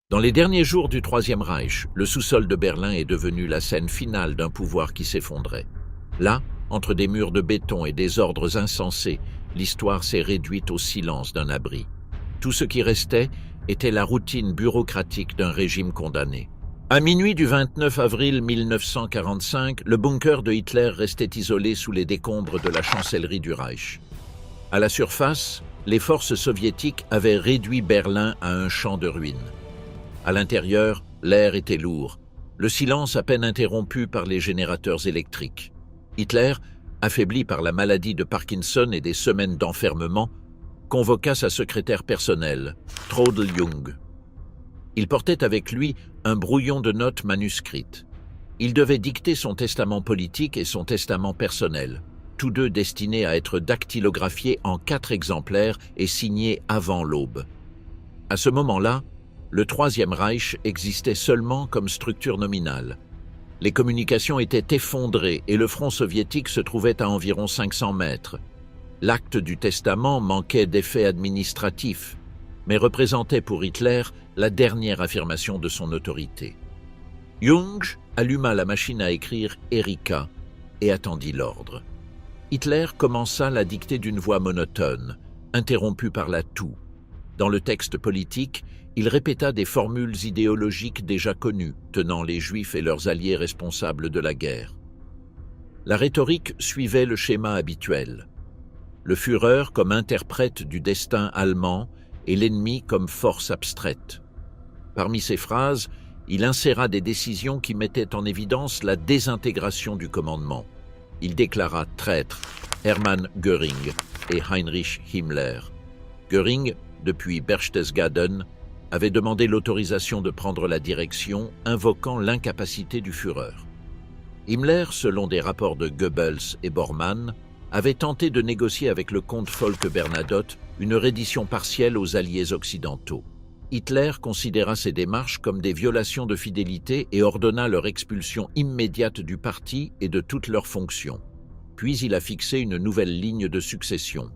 Dans les derniers jours du Troisième Reich, le sous-sol de Berlin est devenu la scène finale d'un pouvoir qui s'effondrait. Là, entre des murs de béton et des ordres insensés, l'histoire s'est réduite au silence d'un abri. Tout ce qui restait était la routine bureaucratique d'un régime condamné. À minuit du 29 avril 1945, le bunker de Hitler restait isolé sous les décombres de la chancellerie du Reich. À la surface, les forces soviétiques avaient réduit Berlin à un champ de ruines. À l'intérieur, l'air était lourd, le silence à peine interrompu par les générateurs électriques. Hitler, affaibli par la maladie de Parkinson et des semaines d'enfermement, convoqua sa secrétaire personnelle, Traudl Jung. Il portait avec lui un brouillon de notes manuscrites. Il devait dicter son testament politique et son testament personnel, tous deux destinés à être dactylographiés en 4 exemplaires et signés avant l'aube. À ce moment-là, le Troisième Reich existait seulement comme structure nominale. Les communications étaient effondrées et le front soviétique se trouvait à environ 500 mètres. L'acte du testament manquait d'effet administratif, mais représentait pour Hitler la dernière affirmation de son autorité. Jung alluma la machine à écrire Erika et attendit l'ordre. Hitler commença la dictée d'une voix monotone, interrompue par la toux. Dans le texte politique, il répéta des formules idéologiques déjà connues, tenant les Juifs et leurs alliés responsables de la guerre. La rhétorique suivait le schéma habituel. Le Führer comme interprète du destin allemand et l'ennemi comme force abstraite. Parmi ces phrases, il inséra des décisions qui mettaient en évidence la désintégration du commandement. Il déclara traîtres Hermann Göring et Heinrich Himmler. Göring, depuis Berchtesgaden, avait demandé l'autorisation de prendre la direction, invoquant l'incapacité du Führer. Himmler, selon des rapports de Goebbels et Bormann, avait tenté de négocier avec le comte Folke Bernadotte une reddition partielle aux alliés occidentaux. Hitler considéra ces démarches comme des violations de fidélité et ordonna leur expulsion immédiate du parti et de toutes leurs fonctions. Puis il a fixé une nouvelle ligne de succession.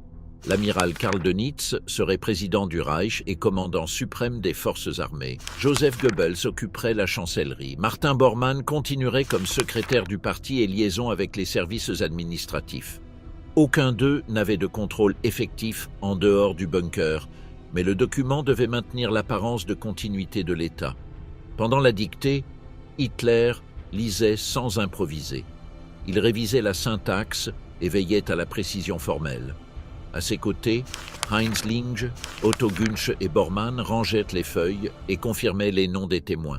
L'amiral Karl Dönitz serait président du Reich et commandant suprême des forces armées. Joseph Goebbels occuperait la chancellerie. Martin Bormann continuerait comme secrétaire du parti et liaison avec les services administratifs. Aucun d'eux n'avait de contrôle effectif en dehors du bunker, mais le document devait maintenir l'apparence de continuité de l'État. Pendant la dictée, Hitler lisait sans improviser. Il révisait la syntaxe et veillait à la précision formelle. À ses côtés, Heinz Linge, Otto Günsch et Bormann rangeaient les feuilles et confirmaient les noms des témoins.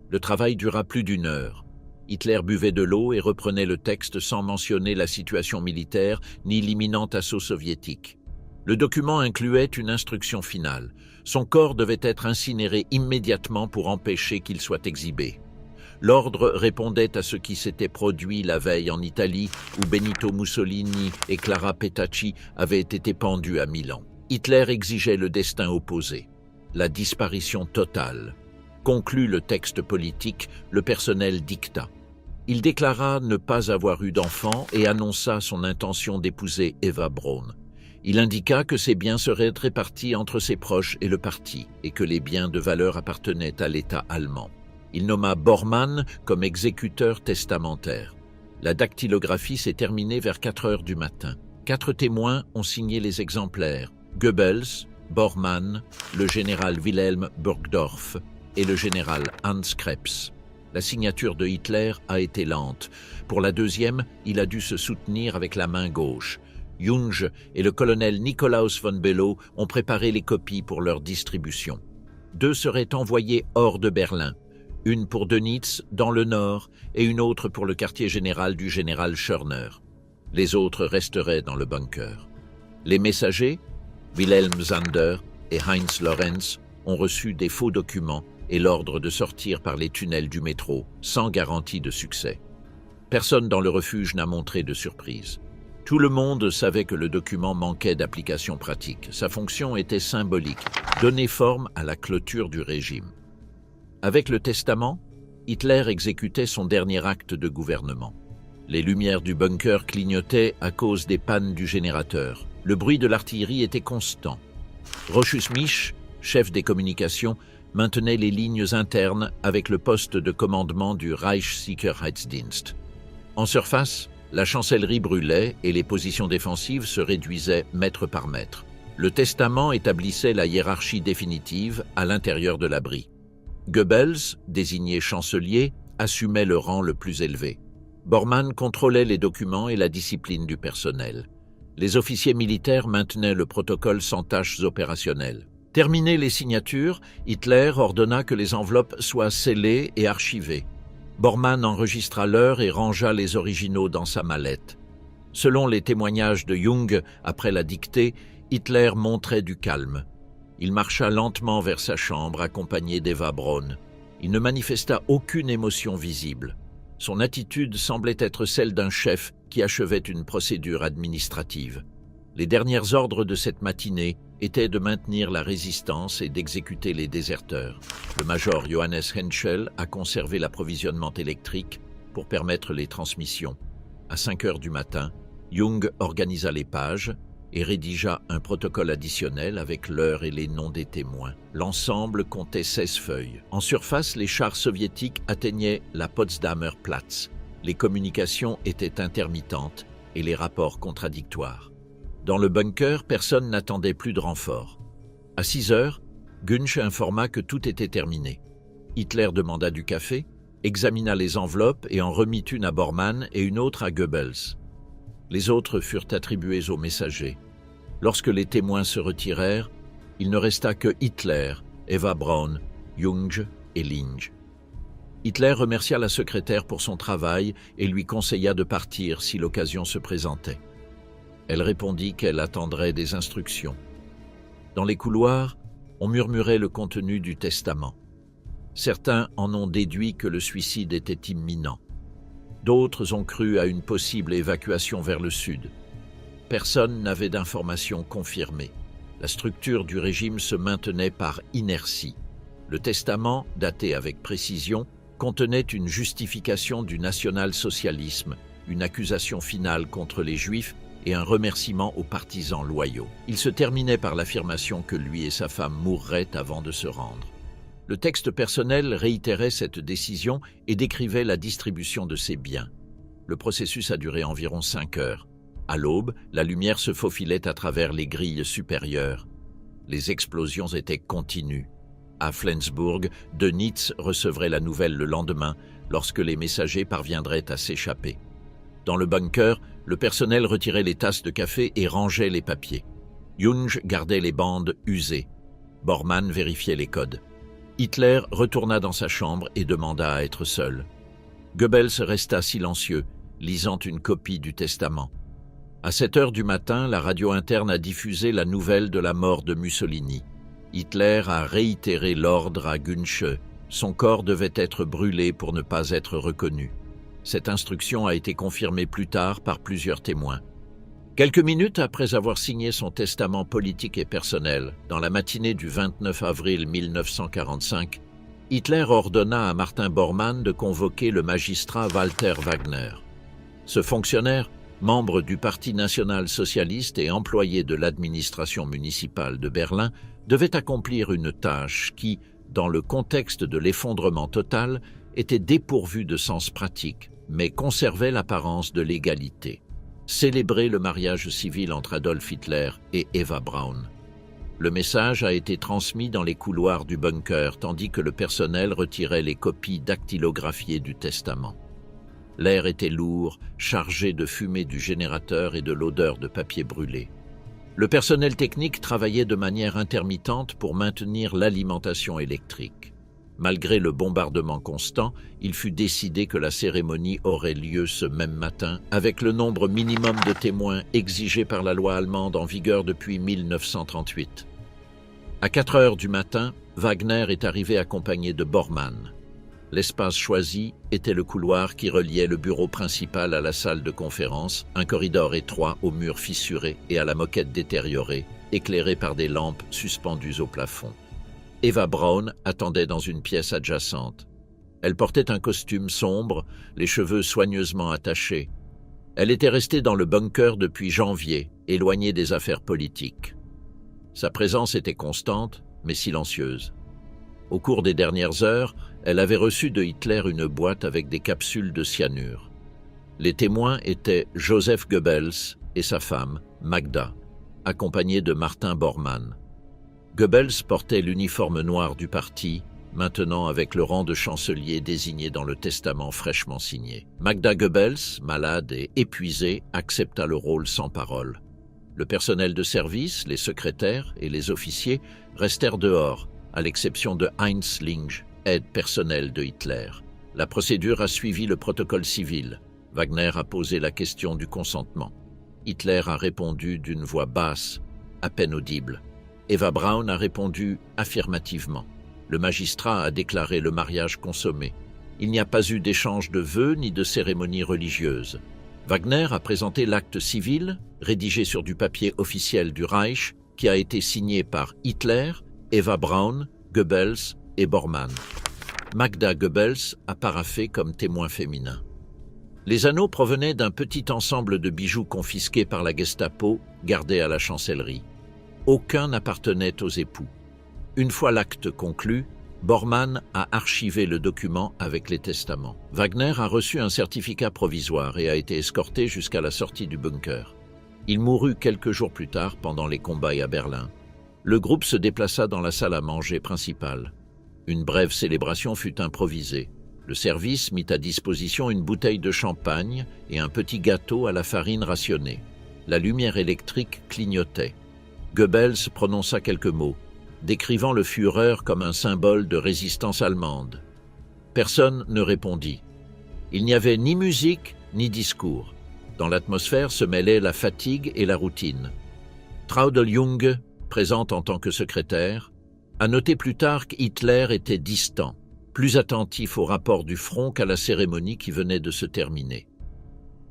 Le travail dura plus d'1 heure. Hitler buvait de l'eau et reprenait le texte sans mentionner la situation militaire ni l'imminent assaut soviétique. Le document incluait une instruction finale. Son corps devait être incinéré immédiatement pour empêcher qu'il soit exhibé. L'ordre répondait à ce qui s'était produit la veille en Italie, où Benito Mussolini et Clara Petacci avaient été pendus à Milan. Hitler exigeait le destin opposé, la disparition totale. Conclut le texte politique, le personnel dicta. Il déclara ne pas avoir eu d'enfant et annonça son intention d'épouser Eva Braun. Il indiqua que ses biens seraient répartis entre ses proches et le parti, et que les biens de valeur appartenaient à l'État allemand. Il nomma Bormann comme exécuteur testamentaire. La dactylographie s'est terminée vers 4 heures du matin. 4 témoins ont signé les exemplaires. Goebbels, Bormann, le général Wilhelm Burgdorf et le général Hans Krebs. La signature de Hitler a été lente. Pour la deuxième, il a dû se soutenir avec la main gauche. Jung et le colonel Nikolaus von Below ont préparé les copies pour leur distribution. 2 seraient envoyées hors de Berlin. Une pour Dönitz, dans le nord, et une autre pour le quartier général du général Schörner. Les autres resteraient dans le bunker. Les messagers, Wilhelm Zander et Heinz Lorenz, ont reçu des faux documents et l'ordre de sortir par les tunnels du métro, sans garantie de succès. Personne dans le refuge n'a montré de surprise. Tout le monde savait que le document manquait d'application pratique. Sa fonction était symbolique, donner forme à la clôture du régime. Avec le testament, Hitler exécutait son dernier acte de gouvernement. Les lumières du bunker clignotaient à cause des pannes du générateur. Le bruit de l'artillerie était constant. Rochus Mich, chef des communications, maintenait les lignes internes avec le poste de commandement du Reichssicherheitsdienst. En surface, la chancellerie brûlait et les positions défensives se réduisaient mètre par mètre. Le testament établissait la hiérarchie définitive à l'intérieur de l'abri. Goebbels, désigné chancelier, assumait le rang le plus élevé. Bormann contrôlait les documents et la discipline du personnel. Les officiers militaires maintenaient le protocole sans tâches opérationnelles. Terminées les signatures, Hitler ordonna que les enveloppes soient scellées et archivées. Bormann enregistra l'heure et rangea les originaux dans sa mallette. Selon les témoignages de Jung après la dictée, Hitler montrait du calme. Il marcha lentement vers sa chambre accompagné d'Eva Braun. Il ne manifesta aucune émotion visible. Son attitude semblait être celle d'un chef qui achevait une procédure administrative. Les derniers ordres de cette matinée étaient de maintenir la résistance et d'exécuter les déserteurs. Le major Johannes Henschel a conservé l'approvisionnement électrique pour permettre les transmissions. À 5 heures du matin, Jung organisa les pages et rédigea un protocole additionnel avec l'heure et les noms des témoins. L'ensemble comptait 16 feuilles. En surface, les chars soviétiques atteignaient la Potsdamer Platz. Les communications étaient intermittentes et les rapports contradictoires. Dans le bunker, personne n'attendait plus de renfort. À 6 heures, Günsch informa que tout était terminé. Hitler demanda du café, examina les enveloppes et en remit une à Bormann et une autre à Goebbels. Les autres furent attribués aux messagers. Lorsque les témoins se retirèrent, il ne resta que Hitler, Eva Braun, Jung et Linge. Hitler remercia la secrétaire pour son travail et lui conseilla de partir si l'occasion se présentait. Elle répondit qu'elle attendrait des instructions. Dans les couloirs, on murmurait le contenu du testament. Certains en ont déduit que le suicide était imminent. D'autres ont cru à une possible évacuation vers le sud. Personne n'avait d'informations confirmées. La structure du régime se maintenait par inertie. Le testament, daté avec précision, contenait une justification du national-socialisme, une accusation finale contre les Juifs et un remerciement aux partisans loyaux. Il se terminait par l'affirmation que lui et sa femme mourraient avant de se rendre. Le texte personnel réitérait cette décision et décrivait la distribution de ses biens. Le processus a duré environ 5 heures. À l'aube, la lumière se faufilait à travers les grilles supérieures. Les explosions étaient continues. À Flensburg, Dönitz recevrait la nouvelle le lendemain, lorsque les messagers parviendraient à s'échapper. Dans le bunker, le personnel retirait les tasses de café et rangeait les papiers. Jung gardait les bandes usées. Bormann vérifiait les codes. Hitler retourna dans sa chambre et demanda à être seul. Goebbels resta silencieux, lisant une copie du testament. À 7 heures du matin, la radio interne a diffusé la nouvelle de la mort de Mussolini. Hitler a réitéré l'ordre à Günsch. Son corps devait être brûlé pour ne pas être reconnu. Cette instruction a été confirmée plus tard par plusieurs témoins. Quelques minutes après avoir signé son testament politique et personnel, dans la matinée du 29 avril 1945, Hitler ordonna à Martin Bormann de convoquer le magistrat Walter Wagner. Ce fonctionnaire, membre du Parti national-socialiste et employé de l'administration municipale de Berlin, devait accomplir une tâche qui, dans le contexte de l'effondrement total, était dépourvue de sens pratique, mais conservait l'apparence de l'égalité. Célébrer le mariage civil entre Adolf Hitler et Eva Braun. Le message a été transmis dans les couloirs du bunker, tandis que le personnel retirait les copies dactylographiées du testament. L'air était lourd, chargé de fumée du générateur et de l'odeur de papier brûlé. Le personnel technique travaillait de manière intermittente pour maintenir l'alimentation électrique. Malgré le bombardement constant, il fut décidé que la cérémonie aurait lieu ce même matin, avec le nombre minimum de témoins exigé par la loi allemande en vigueur depuis 1938. À 4 heures du matin, Wagner est arrivé accompagné de Bormann. L'espace choisi était le couloir qui reliait le bureau principal à la salle de conférence, un corridor étroit aux murs fissurés et à la moquette détériorée, éclairé par des lampes suspendues au plafond. Eva Braun attendait dans une pièce adjacente. Elle portait un costume sombre, les cheveux soigneusement attachés. Elle était restée dans le bunker depuis janvier, éloignée des affaires politiques. Sa présence était constante, mais silencieuse. Au cours des dernières heures, elle avait reçu de Hitler une boîte avec des capsules de cyanure. Les témoins étaient Joseph Goebbels et sa femme, Magda, accompagnés de Martin Bormann. Goebbels portait l'uniforme noir du parti, maintenant avec le rang de chancelier désigné dans le testament fraîchement signé. Magda Goebbels, malade et épuisée, accepta le rôle sans parole. Le personnel de service, les secrétaires et les officiers restèrent dehors, à l'exception de Heinz Linge, aide personnelle de Hitler. La procédure a suivi le protocole civil. Wagner a posé la question du consentement. Hitler a répondu d'une voix basse, à peine audible. Eva Braun a répondu affirmativement. Le magistrat a déclaré le mariage consommé. Il n'y a pas eu d'échange de vœux ni de cérémonie religieuse. Wagner a présenté l'acte civil, rédigé sur du papier officiel du Reich, qui a été signé par Hitler, Eva Braun, Goebbels et Bormann. Magda Goebbels a paraphé comme témoin féminin. Les anneaux provenaient d'un petit ensemble de bijoux confisqués par la Gestapo, gardés à la chancellerie. Aucun n'appartenait aux époux. Une fois l'acte conclu, Bormann a archivé le document avec les testaments. Wagner a reçu un certificat provisoire et a été escorté jusqu'à la sortie du bunker. Il mourut quelques jours plus tard pendant les combats à Berlin. Le groupe se déplaça dans la salle à manger principale. Une brève célébration fut improvisée. Le service mit à disposition une bouteille de champagne et un petit gâteau à la farine rationnée. La lumière électrique clignotait. Goebbels prononça quelques mots, décrivant le Führer comme un symbole de résistance allemande. Personne ne répondit. Il n'y avait ni musique ni discours. Dans l'atmosphère se mêlaient la fatigue et la routine. Traudl Jung, présente en tant que secrétaire, a noté plus tard qu'Hitler était distant, plus attentif au rapport du front qu'à la cérémonie qui venait de se terminer.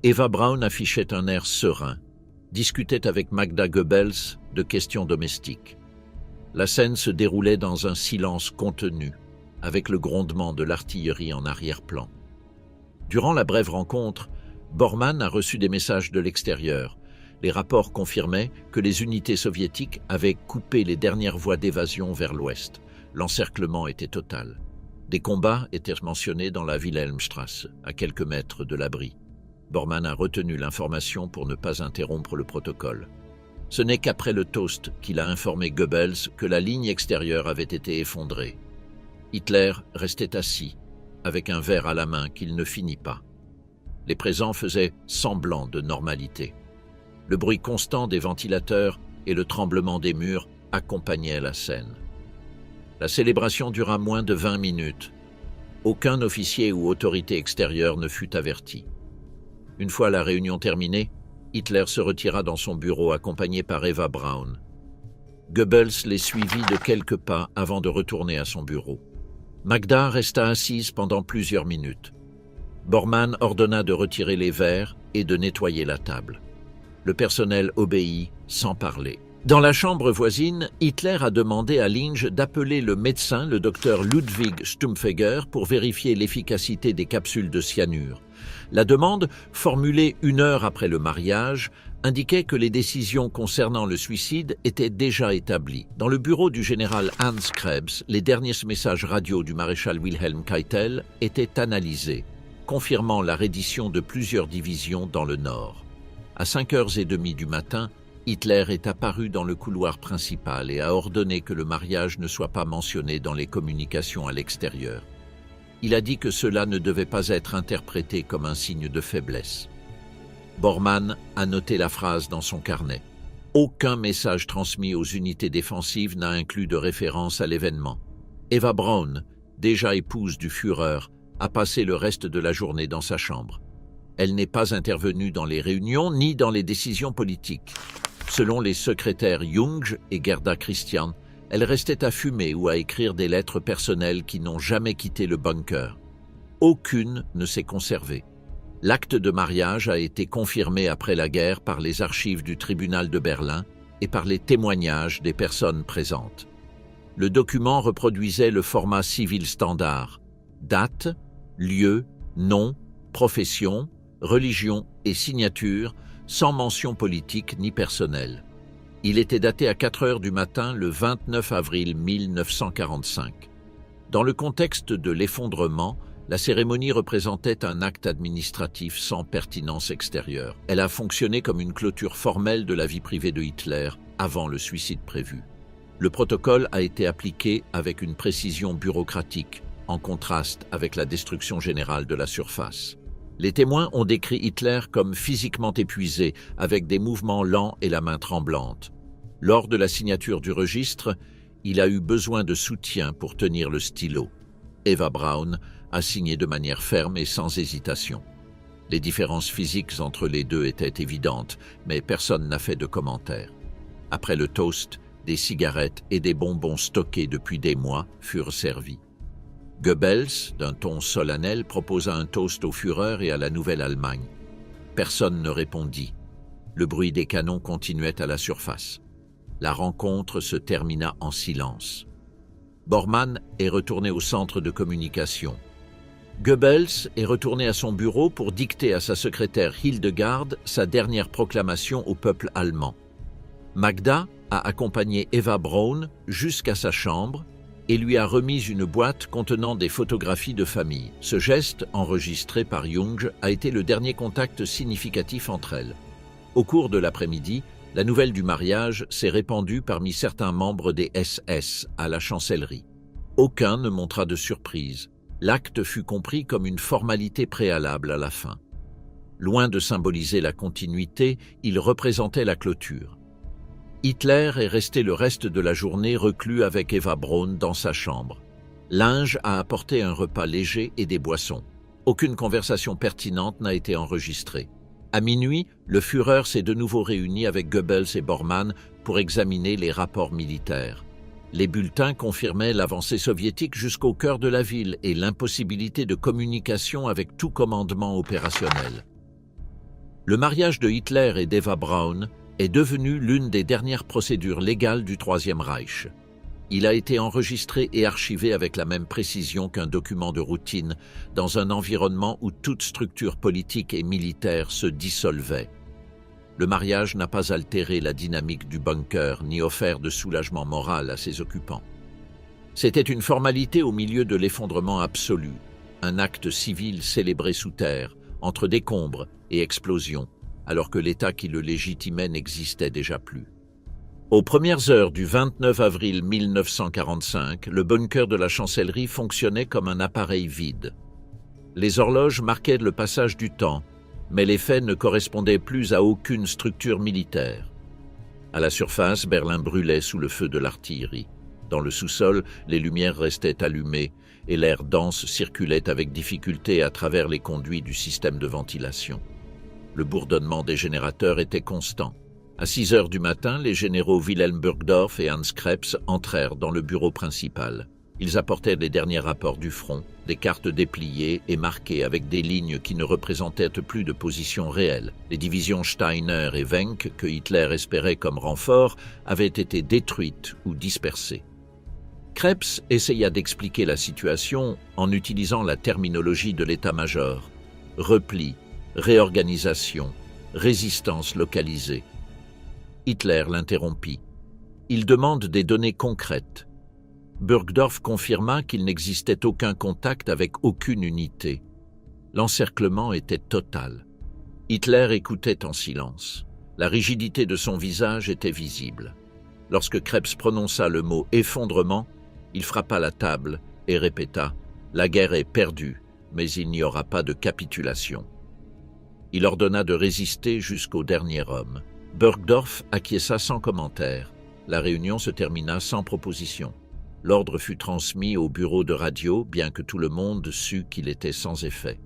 Eva Braun affichait un air serein, discutait avec Magda Goebbels de questions domestiques. La scène se déroulait dans un silence contenu, avec le grondement de l'artillerie en arrière-plan. Durant la brève rencontre, Bormann a reçu des messages de l'extérieur. Les rapports confirmaient que les unités soviétiques avaient coupé les dernières voies d'évasion vers l'ouest. L'encerclement était total. Des combats étaient mentionnés dans la Wilhelmstrasse, à quelques mètres de l'abri. Bormann a retenu l'information pour ne pas interrompre le protocole. Ce n'est qu'après le toast qu'il a informé Goebbels que la ligne extérieure avait été effondrée. Hitler restait assis, avec un verre à la main qu'il ne finit pas. Les présents faisaient semblant de normalité. Le bruit constant des ventilateurs et le tremblement des murs accompagnaient la scène. La célébration dura moins de 20 minutes. Aucun officier ou autorité extérieure ne fut averti. Une fois la réunion terminée, Hitler se retira dans son bureau accompagné par Eva Braun. Goebbels les suivit de quelques pas avant de retourner à son bureau. Magda resta assise pendant plusieurs minutes. Bormann ordonna de retirer les verres et de nettoyer la table. Le personnel obéit sans parler. Dans la chambre voisine, Hitler a demandé à Linge d'appeler le médecin, le docteur Ludwig Stumpfegger, pour vérifier l'efficacité des capsules de cyanure. La demande, formulée 1 heure après le mariage, indiquait que les décisions concernant le suicide étaient déjà établies. Dans le bureau du général Hans Krebs, les derniers messages radio du maréchal Wilhelm Keitel étaient analysés, confirmant la reddition de plusieurs divisions dans le nord. À 5h30 du matin, Hitler est apparu dans le couloir principal et a ordonné que le mariage ne soit pas mentionné dans les communications à l'extérieur. Il a dit que cela ne devait pas être interprété comme un signe de faiblesse. Bormann a noté la phrase dans son carnet. Aucun message transmis aux unités défensives n'a inclus de référence à l'événement. Eva Braun, déjà épouse du Führer, a passé le reste de la journée dans sa chambre. Elle n'est pas intervenue dans les réunions ni dans les décisions politiques. Selon les secrétaires Jung et Gerda Christian, elle restait à fumer ou à écrire des lettres personnelles qui n'ont jamais quitté le bunker. Aucune ne s'est conservée. L'acte de mariage a été confirmé après la guerre par les archives du tribunal de Berlin et par les témoignages des personnes présentes. Le document reproduisait le format civil standard: date, lieu, nom, profession, religion et signature, sans mention politique ni personnelle. Il était daté à 4 heures du matin le 29 avril 1945. Dans le contexte de l'effondrement, la cérémonie représentait un acte administratif sans pertinence extérieure. Elle a fonctionné comme une clôture formelle de la vie privée de Hitler avant le suicide prévu. Le protocole a été appliqué avec une précision bureaucratique, en contraste avec la destruction générale de la surface. Les témoins ont décrit Hitler comme physiquement épuisé, avec des mouvements lents et la main tremblante. Lors de la signature du registre, il a eu besoin de soutien pour tenir le stylo. Eva Braun a signé de manière ferme et sans hésitation. Les différences physiques entre les deux étaient évidentes, mais personne n'a fait de commentaires. Après le toast, des cigarettes et des bonbons stockés depuis des mois furent servis. Goebbels, d'un ton solennel, proposa un toast au Führer et à la Nouvelle-Allemagne. Personne ne répondit. Le bruit des canons continuait à la surface. La rencontre se termina en silence. Bormann est retourné au centre de communication. Goebbels est retourné à son bureau pour dicter à sa secrétaire Hildegard sa dernière proclamation au peuple allemand. Magda a accompagné Eva Braun jusqu'à sa chambre et lui a remis une boîte contenant des photographies de famille. Ce geste, enregistré par Jung, a été le dernier contact significatif entre elles. Au cours de l'après-midi, la nouvelle du mariage s'est répandue parmi certains membres des SS à la chancellerie. Aucun ne montra de surprise. L'acte fut compris comme une formalité préalable à la fin. Loin de symboliser la continuité, il représentait la clôture. Hitler est resté le reste de la journée reclus avec Eva Braun dans sa chambre. Linge a apporté un repas léger et des boissons. Aucune conversation pertinente n'a été enregistrée. À minuit, le Führer s'est de nouveau réuni avec Goebbels et Bormann pour examiner les rapports militaires. Les bulletins confirmaient l'avancée soviétique jusqu'au cœur de la ville et l'impossibilité de communication avec tout commandement opérationnel. Le mariage de Hitler et d'Eva Braun est devenu l'une des dernières procédures légales du Troisième Reich. Il a été enregistré et archivé avec la même précision qu'un document de routine dans un environnement où toute structure politique et militaire se dissolvait. Le mariage n'a pas altéré la dynamique du bunker ni offert de soulagement moral à ses occupants. C'était une formalité au milieu de l'effondrement absolu, un acte civil célébré sous terre, entre décombres et explosions, alors que l'État qui le légitimait n'existait déjà plus. Aux premières heures du 29 avril 1945, le bunker de la chancellerie fonctionnait comme un appareil vide. Les horloges marquaient le passage du temps, mais les faits ne correspondaient plus à aucune structure militaire. À la surface, Berlin brûlait sous le feu de l'artillerie. Dans le sous-sol, les lumières restaient allumées et l'air dense circulait avec difficulté à travers les conduits du système de ventilation. Le bourdonnement des générateurs était constant. À 6 heures du matin, les généraux Wilhelm Burgdorf et Hans Krebs entrèrent dans le bureau principal. Ils apportaient les derniers rapports du front, des cartes dépliées et marquées avec des lignes qui ne représentaient plus de position réelle. Les divisions Steiner et Wenck, que Hitler espérait comme renfort, avaient été détruites ou dispersées. Krebs essaya d'expliquer la situation en utilisant la terminologie de l'état-major. Repli, réorganisation, résistance localisée. Hitler l'interrompit. Il demande des données concrètes. Burgdorf confirma qu'il n'existait aucun contact avec aucune unité. L'encerclement était total. Hitler écoutait en silence. La rigidité de son visage était visible. Lorsque Krebs prononça le mot « effondrement », il frappa la table et répéta « La guerre est perdue, mais il n'y aura pas de capitulation ». Il ordonna de résister jusqu'au dernier homme. Burgdorf acquiesça sans commentaire. La réunion se termina sans proposition. L'ordre fut transmis au bureau de radio, bien que tout le monde sût qu'il était sans effet.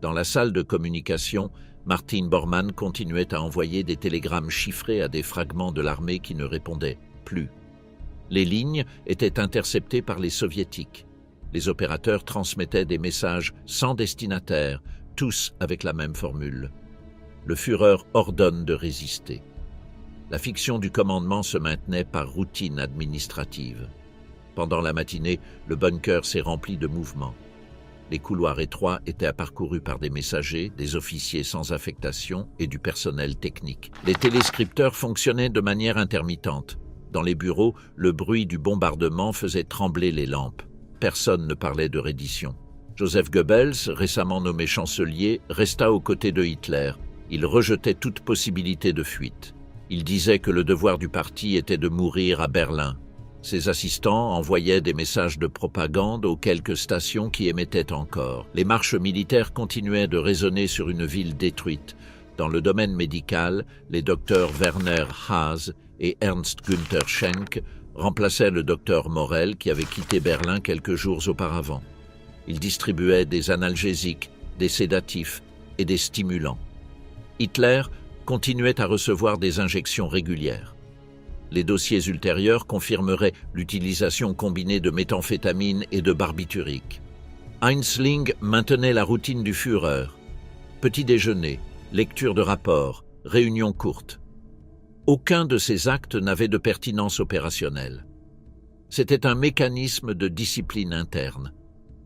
Dans la salle de communication, Martin Bormann continuait à envoyer des télégrammes chiffrés à des fragments de l'armée qui ne répondaient plus. Les lignes étaient interceptées par les soviétiques. Les opérateurs transmettaient des messages sans destinataire, tous avec la même formule. Le Führer ordonne de résister. La fiction du commandement se maintenait par routine administrative. Pendant la matinée, le bunker s'est rempli de mouvements. Les couloirs étroits étaient parcourus par des messagers, des officiers sans affectation et du personnel technique. Les téléscripteurs fonctionnaient de manière intermittente. Dans les bureaux, le bruit du bombardement faisait trembler les lampes. personne ne parlait de reddition. Joseph Goebbels, récemment nommé chancelier, resta aux côtés de Hitler. Il rejetait toute possibilité de fuite. Il disait que le devoir du parti était de mourir à Berlin. Ses assistants envoyaient des messages de propagande aux quelques stations qui émettaient encore. Les marches militaires continuaient de résonner sur une ville détruite. Dans le domaine médical, les docteurs Werner Haas et Ernst Günther Schenk remplaçaient le docteur Morel qui avait quitté Berlin quelques jours auparavant. Ils distribuaient des analgésiques, des sédatifs et des stimulants. Hitler continuait à recevoir des injections régulières. Les dossiers ultérieurs confirmeraient l'utilisation combinée de méthamphétamine et de barbiturique. Heinzling maintenait la routine du Führer. Petit déjeuner, lecture de rapports, réunions courtes. Aucun de ces actes n'avait de pertinence opérationnelle. C'était un mécanisme de discipline interne,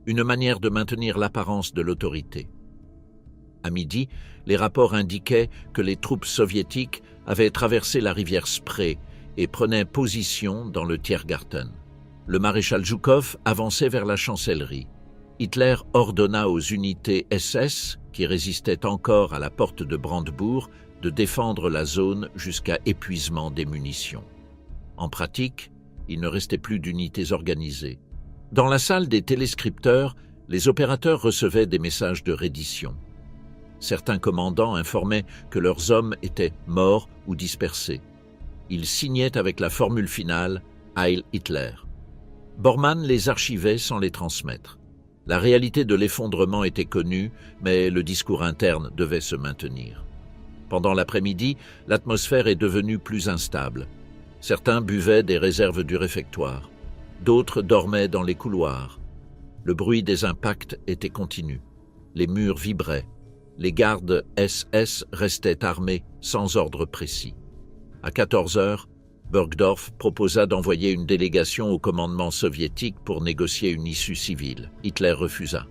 une manière de maintenir l'apparence de l'autorité. À midi, les rapports indiquaient que les troupes soviétiques avaient traversé la rivière Spree et prenaient position dans le Tiergarten. Le maréchal Zhukov avançait vers la chancellerie. Hitler ordonna aux unités SS, qui résistaient encore à la porte de Brandebourg, de défendre la zone jusqu'à épuisement des munitions. En pratique, il ne restait plus d'unités organisées. Dans la salle des téléscripteurs, les opérateurs recevaient des messages de reddition. Certains commandants informaient que leurs hommes étaient morts ou dispersés. Ils signaient avec la formule finale « Heil Hitler ». Bormann les archivait sans les transmettre. La réalité de l'effondrement était connue, mais le discours interne devait se maintenir. Pendant l'après-midi, l'atmosphère est devenue plus instable. Certains buvaient des réserves du réfectoire. D'autres dormaient dans les couloirs. Le bruit des impacts était continu. Les murs vibraient. Les gardes SS restaient armés sans ordre précis. À 14 heures, Burgdorf proposa d'envoyer une délégation au commandement soviétique pour négocier une issue civile. Hitler refusa.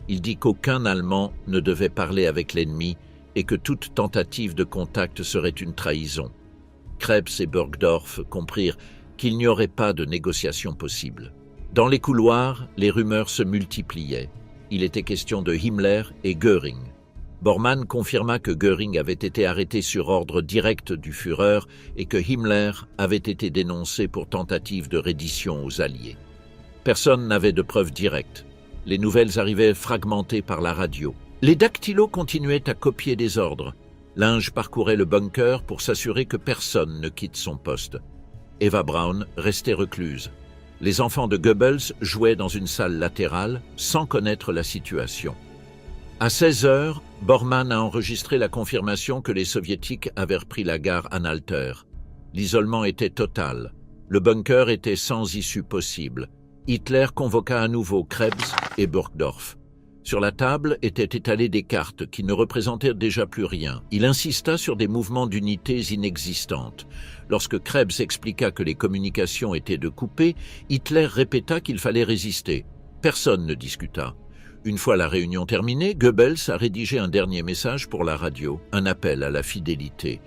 Il dit qu'aucun Allemand ne devait parler avec l'ennemi et que toute tentative de contact serait une trahison. Krebs et Burgdorf comprirent qu'il n'y aurait pas de négociation possible. Dans les couloirs, les rumeurs se multipliaient. Il était question de Himmler et Göring. Bormann confirma que Göring avait été arrêté sur ordre direct du Führer et que Himmler avait été dénoncé pour tentative de reddition aux Alliés. Personne n'avait de preuves directes. Les nouvelles arrivaient fragmentées par la radio. Les dactylos continuaient à copier des ordres. Linge parcourait le bunker pour s'assurer que personne ne quitte son poste. Eva Braun restait recluse. Les enfants de Goebbels jouaient dans une salle latérale sans connaître la situation. À 16 heures, Bormann a enregistré la confirmation que les Soviétiques avaient repris la gare Anhalter. L'isolement était total. Le bunker était sans issue possible. Hitler convoqua à nouveau Krebs et Burgdorf. Sur la table étaient étalées des cartes qui ne représentaient déjà plus rien. Il insista sur des mouvements d'unités inexistantes. Lorsque Krebs expliqua que les communications étaient de couper, Hitler répéta qu'il fallait résister. Personne ne discuta. Une fois la réunion terminée, Goebbels a rédigé un dernier message pour la radio, un appel à la fidélité.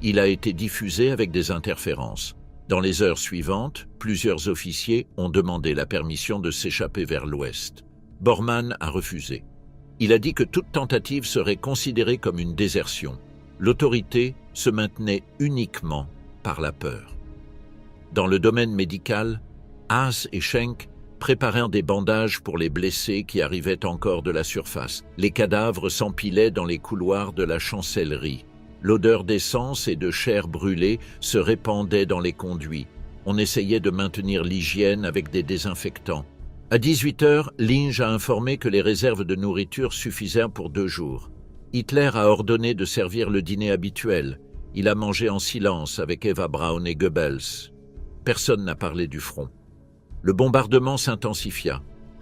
Il a été diffusé avec des interférences. Dans les heures suivantes, plusieurs officiers ont demandé la permission de s'échapper vers l'ouest. Bormann a refusé. Il a dit que toute tentative serait considérée comme une désertion. L'autorité se maintenait uniquement par la peur. Dans le domaine médical, Haas et Schenk préparèrent des bandages pour les blessés qui arrivaient encore de la surface. Les cadavres s'empilaient dans les couloirs de la chancellerie. L'odeur d'essence et de chair brûlée se répandait dans les conduits. On essayait de maintenir l'hygiène avec des désinfectants. À 18 heures, Linge a informé que les réserves de nourriture suffisèrent pour 2 jours. Hitler a ordonné de servir le dîner habituel. Il a mangé en silence avec Eva Braun et Goebbels. Personne n'a parlé du front. Le bombardement s'intensifia.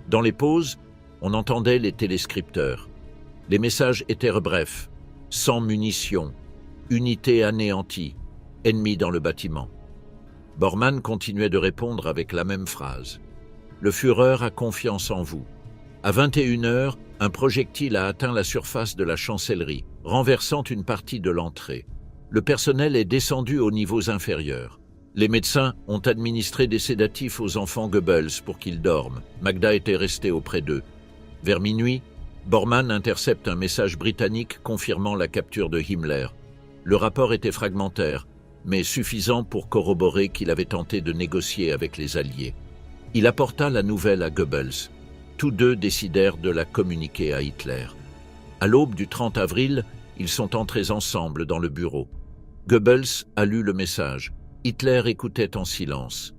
Dans les pauses, on entendait les téléscripteurs. Les messages étaient brefs. Sans munitions, unité anéantie, ennemi dans le bâtiment. Bormann continuait de répondre avec la même phrase. Le Führer a confiance en vous. À 21 heures, un projectile a atteint la surface de la chancellerie, renversant une partie de l'entrée. Le personnel est descendu aux niveaux inférieurs. Les médecins ont administré des sédatifs aux enfants Goebbels pour qu'ils dorment. Magda était restée auprès d'eux. Vers minuit, Bormann intercepte un message britannique confirmant la capture de Himmler. Le rapport était fragmentaire, mais suffisant pour corroborer qu'il avait tenté de négocier avec les Alliés. Il apporta la nouvelle à Goebbels. Tous deux décidèrent de la communiquer à Hitler. À l'aube du 30 avril, ils sont entrés ensemble dans le bureau. Goebbels a lu le message. Hitler écoutait en silence.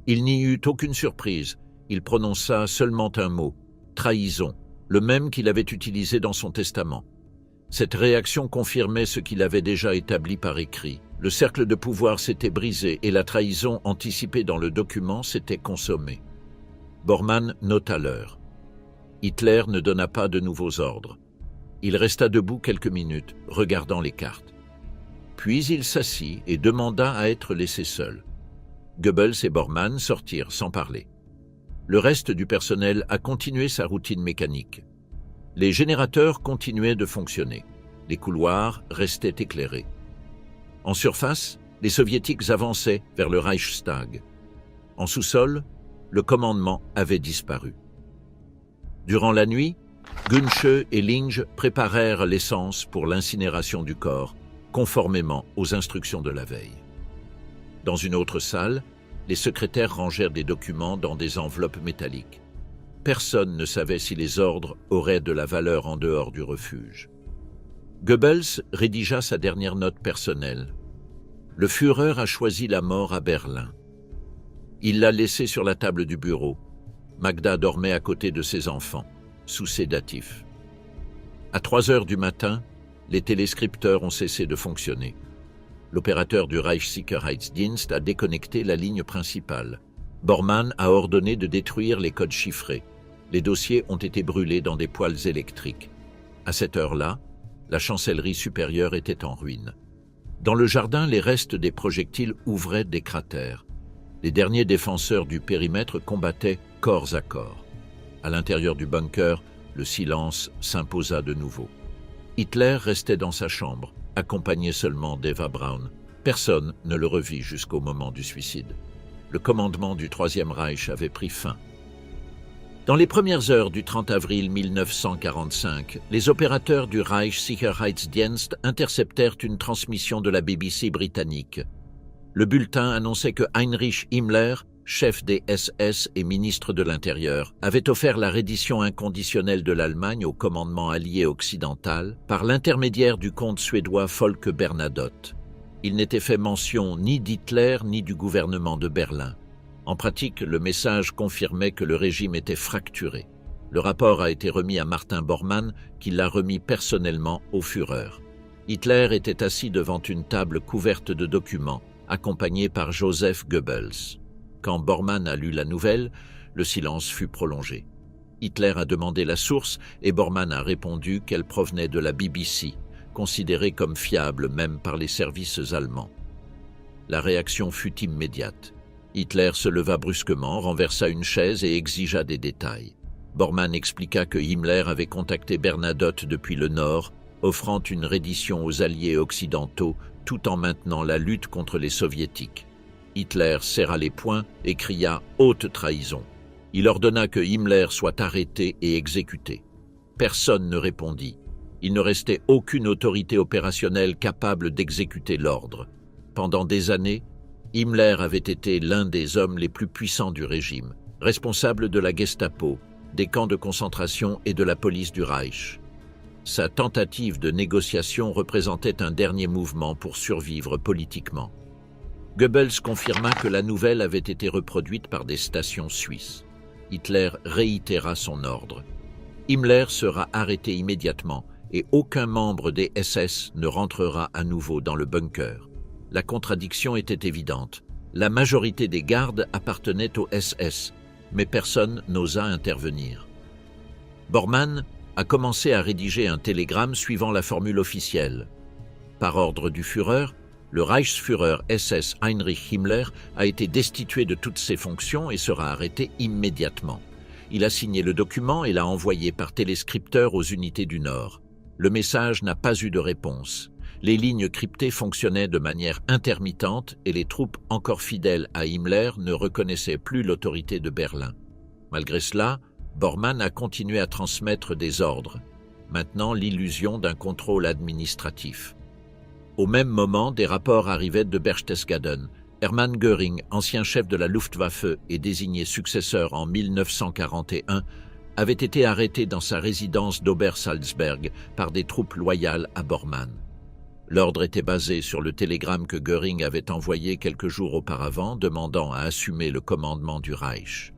Il n'y eut aucune surprise. Il prononça seulement un mot, trahison, le même qu'il avait utilisé dans son testament. Cette réaction confirmait ce qu'il avait déjà établi par écrit. Le cercle de pouvoir s'était brisé et la trahison anticipée dans le document s'était consommée. Bormann nota l'heure. Hitler ne donna pas de nouveaux ordres. Il resta debout quelques minutes, regardant les cartes. Puis il s'assit et demanda à être laissé seul. Goebbels et Bormann sortirent sans parler. Le reste du personnel a continué sa routine mécanique. Les générateurs continuaient de fonctionner. Les couloirs restaient éclairés. En surface, les soviétiques avançaient vers le Reichstag. En sous-sol, le commandement avait disparu. Durant la nuit, Gunsche et Linge préparèrent l'essence pour l'incinération du corps, conformément aux instructions de la veille. Dans une autre salle, les secrétaires rangèrent des documents dans des enveloppes métalliques. Personne ne savait si les ordres auraient de la valeur en dehors du refuge. Goebbels rédigea sa dernière note personnelle. Le Führer a choisi la mort à Berlin. Il l'a laissée sur la table du bureau. Magda dormait à côté de ses enfants, sous sédatifs. À 3 heures du matin, les téléscripteurs ont cessé de fonctionner. L'opérateur du Reichssicherheitsdienst a déconnecté la ligne principale. Bormann a ordonné de détruire les codes chiffrés. Les dossiers ont été brûlés dans des poêles électriques. À cette heure-là, la chancellerie supérieure était en ruine. Dans le jardin, les restes des projectiles ouvraient des cratères. Les derniers défenseurs du périmètre combattaient corps à corps. À l'intérieur du bunker, le silence s'imposa de nouveau. Hitler restait dans sa chambre, accompagné seulement d'Eva Braun. Personne ne le revit jusqu'au moment du suicide. Le commandement du Troisième Reich avait pris fin. Dans les premières heures du 30 avril 1945, les opérateurs du Reichssicherheitsdienst interceptèrent une transmission de la BBC britannique. Le bulletin annonçait que Heinrich Himmler, chef des SS et ministre de l'Intérieur, avait offert la reddition inconditionnelle de l'Allemagne au commandement allié occidental par l'intermédiaire du comte suédois Folke Bernadotte. Il n'était fait mention ni d'Hitler ni du gouvernement de Berlin. En pratique, le message confirmait que le régime était fracturé. Le rapport a été remis à Martin Bormann, qui l'a remis personnellement au Führer. Hitler était assis devant une table couverte de documents, accompagné par Joseph Goebbels. Quand Bormann a lu la nouvelle, le silence fut prolongé. Hitler a demandé la source et Bormann a répondu qu'elle provenait de la BBC, considérée comme fiable même par les services allemands. La réaction fut immédiate. Hitler se leva brusquement, renversa une chaise et exigea des détails. Bormann expliqua que Himmler avait contacté Bernadotte depuis le Nord, offrant une reddition aux alliés occidentaux tout en maintenant la lutte contre les soviétiques. Hitler serra les poings et cria « haute trahison ». Il ordonna que Himmler soit arrêté et exécuté. Personne ne répondit. Il ne restait aucune autorité opérationnelle capable d'exécuter l'ordre. Pendant des années, Himmler avait été l'un des hommes les plus puissants du régime, responsable de la Gestapo, des camps de concentration et de la police du Reich. Sa tentative de négociation représentait un dernier mouvement pour survivre politiquement. Goebbels confirma que la nouvelle avait été reproduite par des stations suisses. Hitler réitéra son ordre. Himmler sera arrêté immédiatement et aucun membre des SS ne rentrera à nouveau dans le bunker. La contradiction était évidente. La majorité des gardes appartenaient aux SS, mais personne n'osa intervenir. Bormann a commencé à rédiger un télégramme suivant la formule officielle. Par ordre du Führer, le Reichsführer SS Heinrich Himmler a été destitué de toutes ses fonctions et sera arrêté immédiatement. Il a signé le document et l'a envoyé par téléscripteur aux unités du Nord. Le message n'a pas eu de réponse. Les lignes cryptées fonctionnaient de manière intermittente et les troupes encore fidèles à Himmler ne reconnaissaient plus l'autorité de Berlin. Malgré cela, Bormann a continué à transmettre des ordres, maintenant l'illusion d'un contrôle administratif. Au même moment, des rapports arrivaient de Berchtesgaden. Hermann Göring, ancien chef de la Luftwaffe et désigné successeur en 1941, avait été arrêté dans sa résidence d'Obersalzberg par des troupes loyales à Bormann. L'ordre était basé sur le télégramme que Göring avait envoyé quelques jours auparavant, demandant à assumer le commandement du Reich.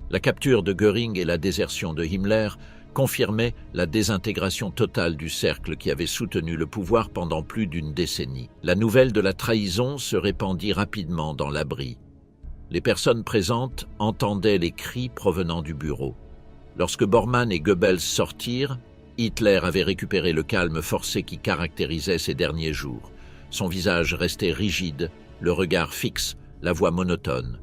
La capture de Göring et la désertion de Himmler confirmaient la désintégration totale du cercle qui avait soutenu le pouvoir pendant plus d'une décennie. La nouvelle de la trahison se répandit rapidement dans l'abri. Les personnes présentes entendaient les cris provenant du bureau. Lorsque Bormann et Goebbels sortirent, Hitler avait récupéré le calme forcé qui caractérisait ses derniers jours. Son visage restait rigide, le regard fixe, la voix monotone.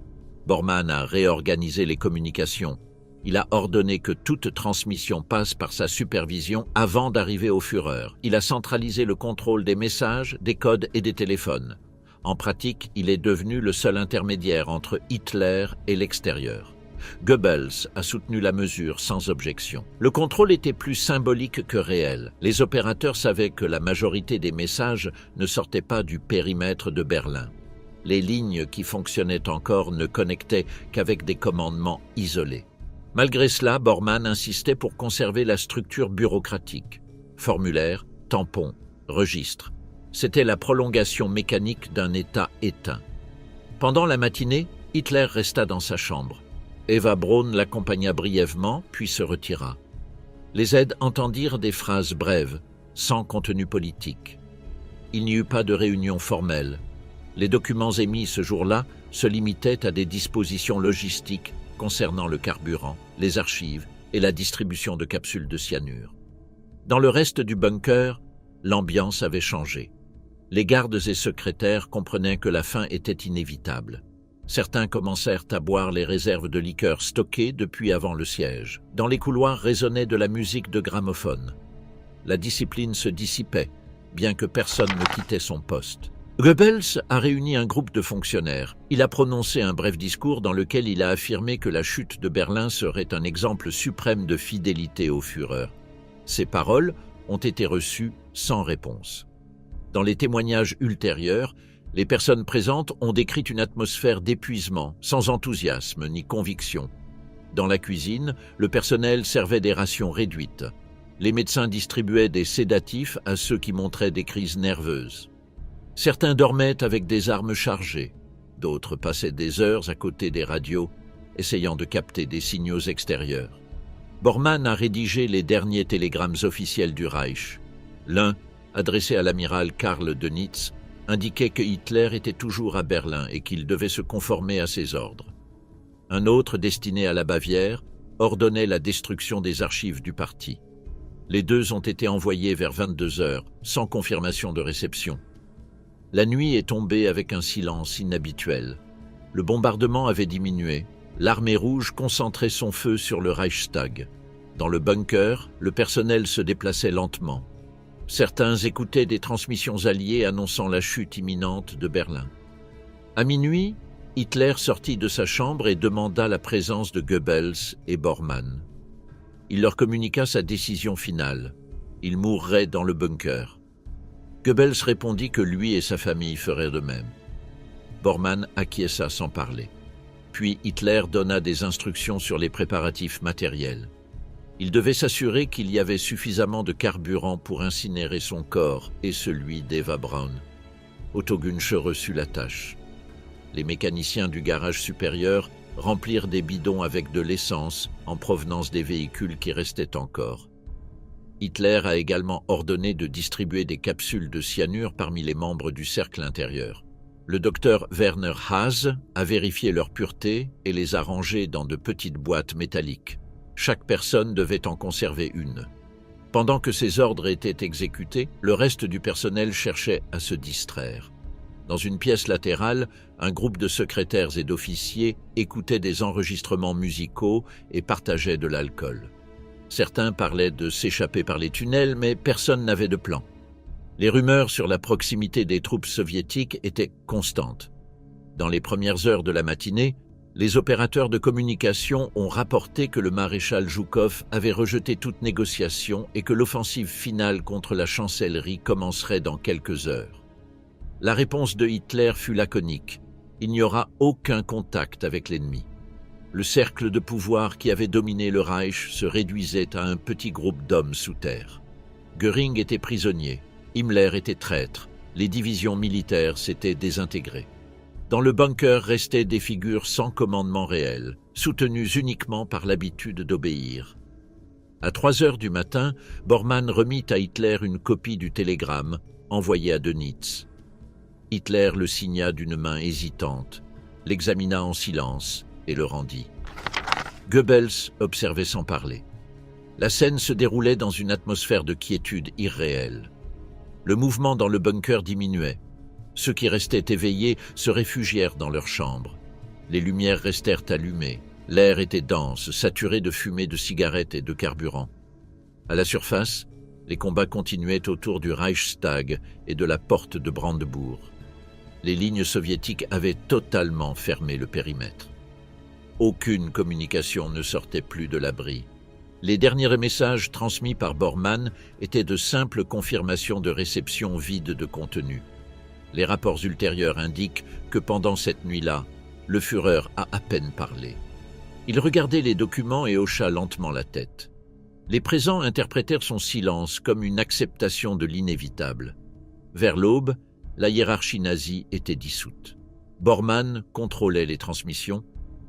Bormann a réorganisé les communications. Il a ordonné que toute transmission passe par sa supervision avant d'arriver au Führer. Il a centralisé le contrôle des messages, des codes et des téléphones. En pratique, il est devenu le seul intermédiaire entre Hitler et l'extérieur. Goebbels a soutenu la mesure sans objection. Le contrôle était plus symbolique que réel. Les opérateurs savaient que la majorité des messages ne sortaient pas du périmètre de Berlin. Les lignes qui fonctionnaient encore ne connectaient qu'avec des commandements isolés. Malgré cela, Bormann insistait pour conserver la structure bureaucratique. Formulaire, tampon, registre. C'était la prolongation mécanique d'un État éteint. Pendant la matinée, Hitler resta dans sa chambre. Eva Braun l'accompagna brièvement, puis se retira. Les aides entendirent des phrases brèves, sans contenu politique. Il n'y eut pas de réunion formelle. Les documents émis ce jour-là se limitaient à des dispositions logistiques concernant le carburant, les archives et la distribution de capsules de cyanure. Dans le reste du bunker, l'ambiance avait changé. Les gardes et secrétaires comprenaient que la fin était inévitable. Certains commencèrent à boire les réserves de liqueurs stockées depuis avant le siège. Dans les couloirs résonnait de la musique de gramophone. La discipline se dissipait, bien que personne ne quittait son poste. Goebbels a réuni un groupe de fonctionnaires. Il a prononcé un bref discours dans lequel il a affirmé que la chute de Berlin serait un exemple suprême de fidélité au Führer. Ces paroles ont été reçues sans réponse. Dans les témoignages ultérieurs, les personnes présentes ont décrit une atmosphère d'épuisement, sans enthousiasme ni conviction. Dans la cuisine, le personnel servait des rations réduites. Les médecins distribuaient des sédatifs à ceux qui montraient des crises nerveuses. Certains dormaient avec des armes chargées, d'autres passaient des heures à côté des radios, essayant de capter des signaux extérieurs. Bormann a rédigé les derniers télégrammes officiels du Reich. L'un, adressé à l'amiral Karl Dönitz, indiquait que Hitler était toujours à Berlin et qu'il devait se conformer à ses ordres. Un autre, destiné à la Bavière, ordonnait la destruction des archives du parti. Les deux ont été envoyés vers 22 heures, sans confirmation de réception. La nuit est tombée avec un silence inhabituel. Le bombardement avait diminué. L'armée rouge concentrait son feu sur le Reichstag. Dans le bunker, le personnel se déplaçait lentement. Certains écoutaient des transmissions alliées annonçant la chute imminente de Berlin. À minuit, Hitler sortit de sa chambre et demanda la présence de Goebbels et Bormann. Il leur communiqua sa décision finale. Il mourrait dans le bunker. Goebbels répondit que lui et sa famille feraient de même. Bormann acquiesça sans parler. Puis Hitler donna des instructions sur les préparatifs matériels. Il devait s'assurer qu'il y avait suffisamment de carburant pour incinérer son corps et celui d'Eva Braun. Otto Günsche reçut la tâche. Les mécaniciens du garage supérieur remplirent des bidons avec de l'essence en provenance des véhicules qui restaient encore. Hitler a également ordonné de distribuer des capsules de cyanure parmi les membres du cercle intérieur. Le docteur Werner Haas a vérifié leur pureté et les a rangées dans de petites boîtes métalliques. Chaque personne devait en conserver une. Pendant que ces ordres étaient exécutés, le reste du personnel cherchait à se distraire. Dans une pièce latérale, un groupe de secrétaires et d'officiers écoutait des enregistrements musicaux et partageait de l'alcool. Certains parlaient de s'échapper par les tunnels, mais personne n'avait de plan. Les rumeurs sur la proximité des troupes soviétiques étaient constantes. Dans les premières heures de la matinée, les opérateurs de communication ont rapporté que le maréchal Joukov avait rejeté toute négociation et que l'offensive finale contre la chancellerie commencerait dans quelques heures. La réponse de Hitler fut laconique. Il n'y aura aucun contact avec l'ennemi. Le cercle de pouvoir qui avait dominé le Reich se réduisait à un petit groupe d'hommes sous terre. Göring était prisonnier, Himmler était traître, les divisions militaires s'étaient désintégrées. Dans le bunker restaient des figures sans commandement réel, soutenues uniquement par l'habitude d'obéir. À 3 heures du matin, Bormann remit à Hitler une copie du télégramme envoyé à Dönitz. Hitler le signa d'une main hésitante, l'examina en silence et le rendit. Goebbels observait sans parler. La scène se déroulait dans une atmosphère de quiétude irréelle. Le mouvement dans le bunker diminuait. Ceux qui restaient éveillés se réfugièrent dans leurs chambres. Les lumières restèrent allumées. L'air était dense, saturé de fumée de cigarettes et de carburant. À la surface, les combats continuaient autour du Reichstag et de la porte de Brandebourg. Les lignes soviétiques avaient totalement fermé le périmètre. Aucune communication ne sortait plus de l'abri. Les derniers messages transmis par Bormann étaient de simples confirmations de réception vides de contenu. Les rapports ultérieurs indiquent que pendant cette nuit-là, le Führer a à peine parlé. Il regardait les documents et hocha lentement la tête. Les présents interprétèrent son silence comme une acceptation de l'inévitable. Vers l'aube, la hiérarchie nazie était dissoute. Bormann contrôlait les transmissions,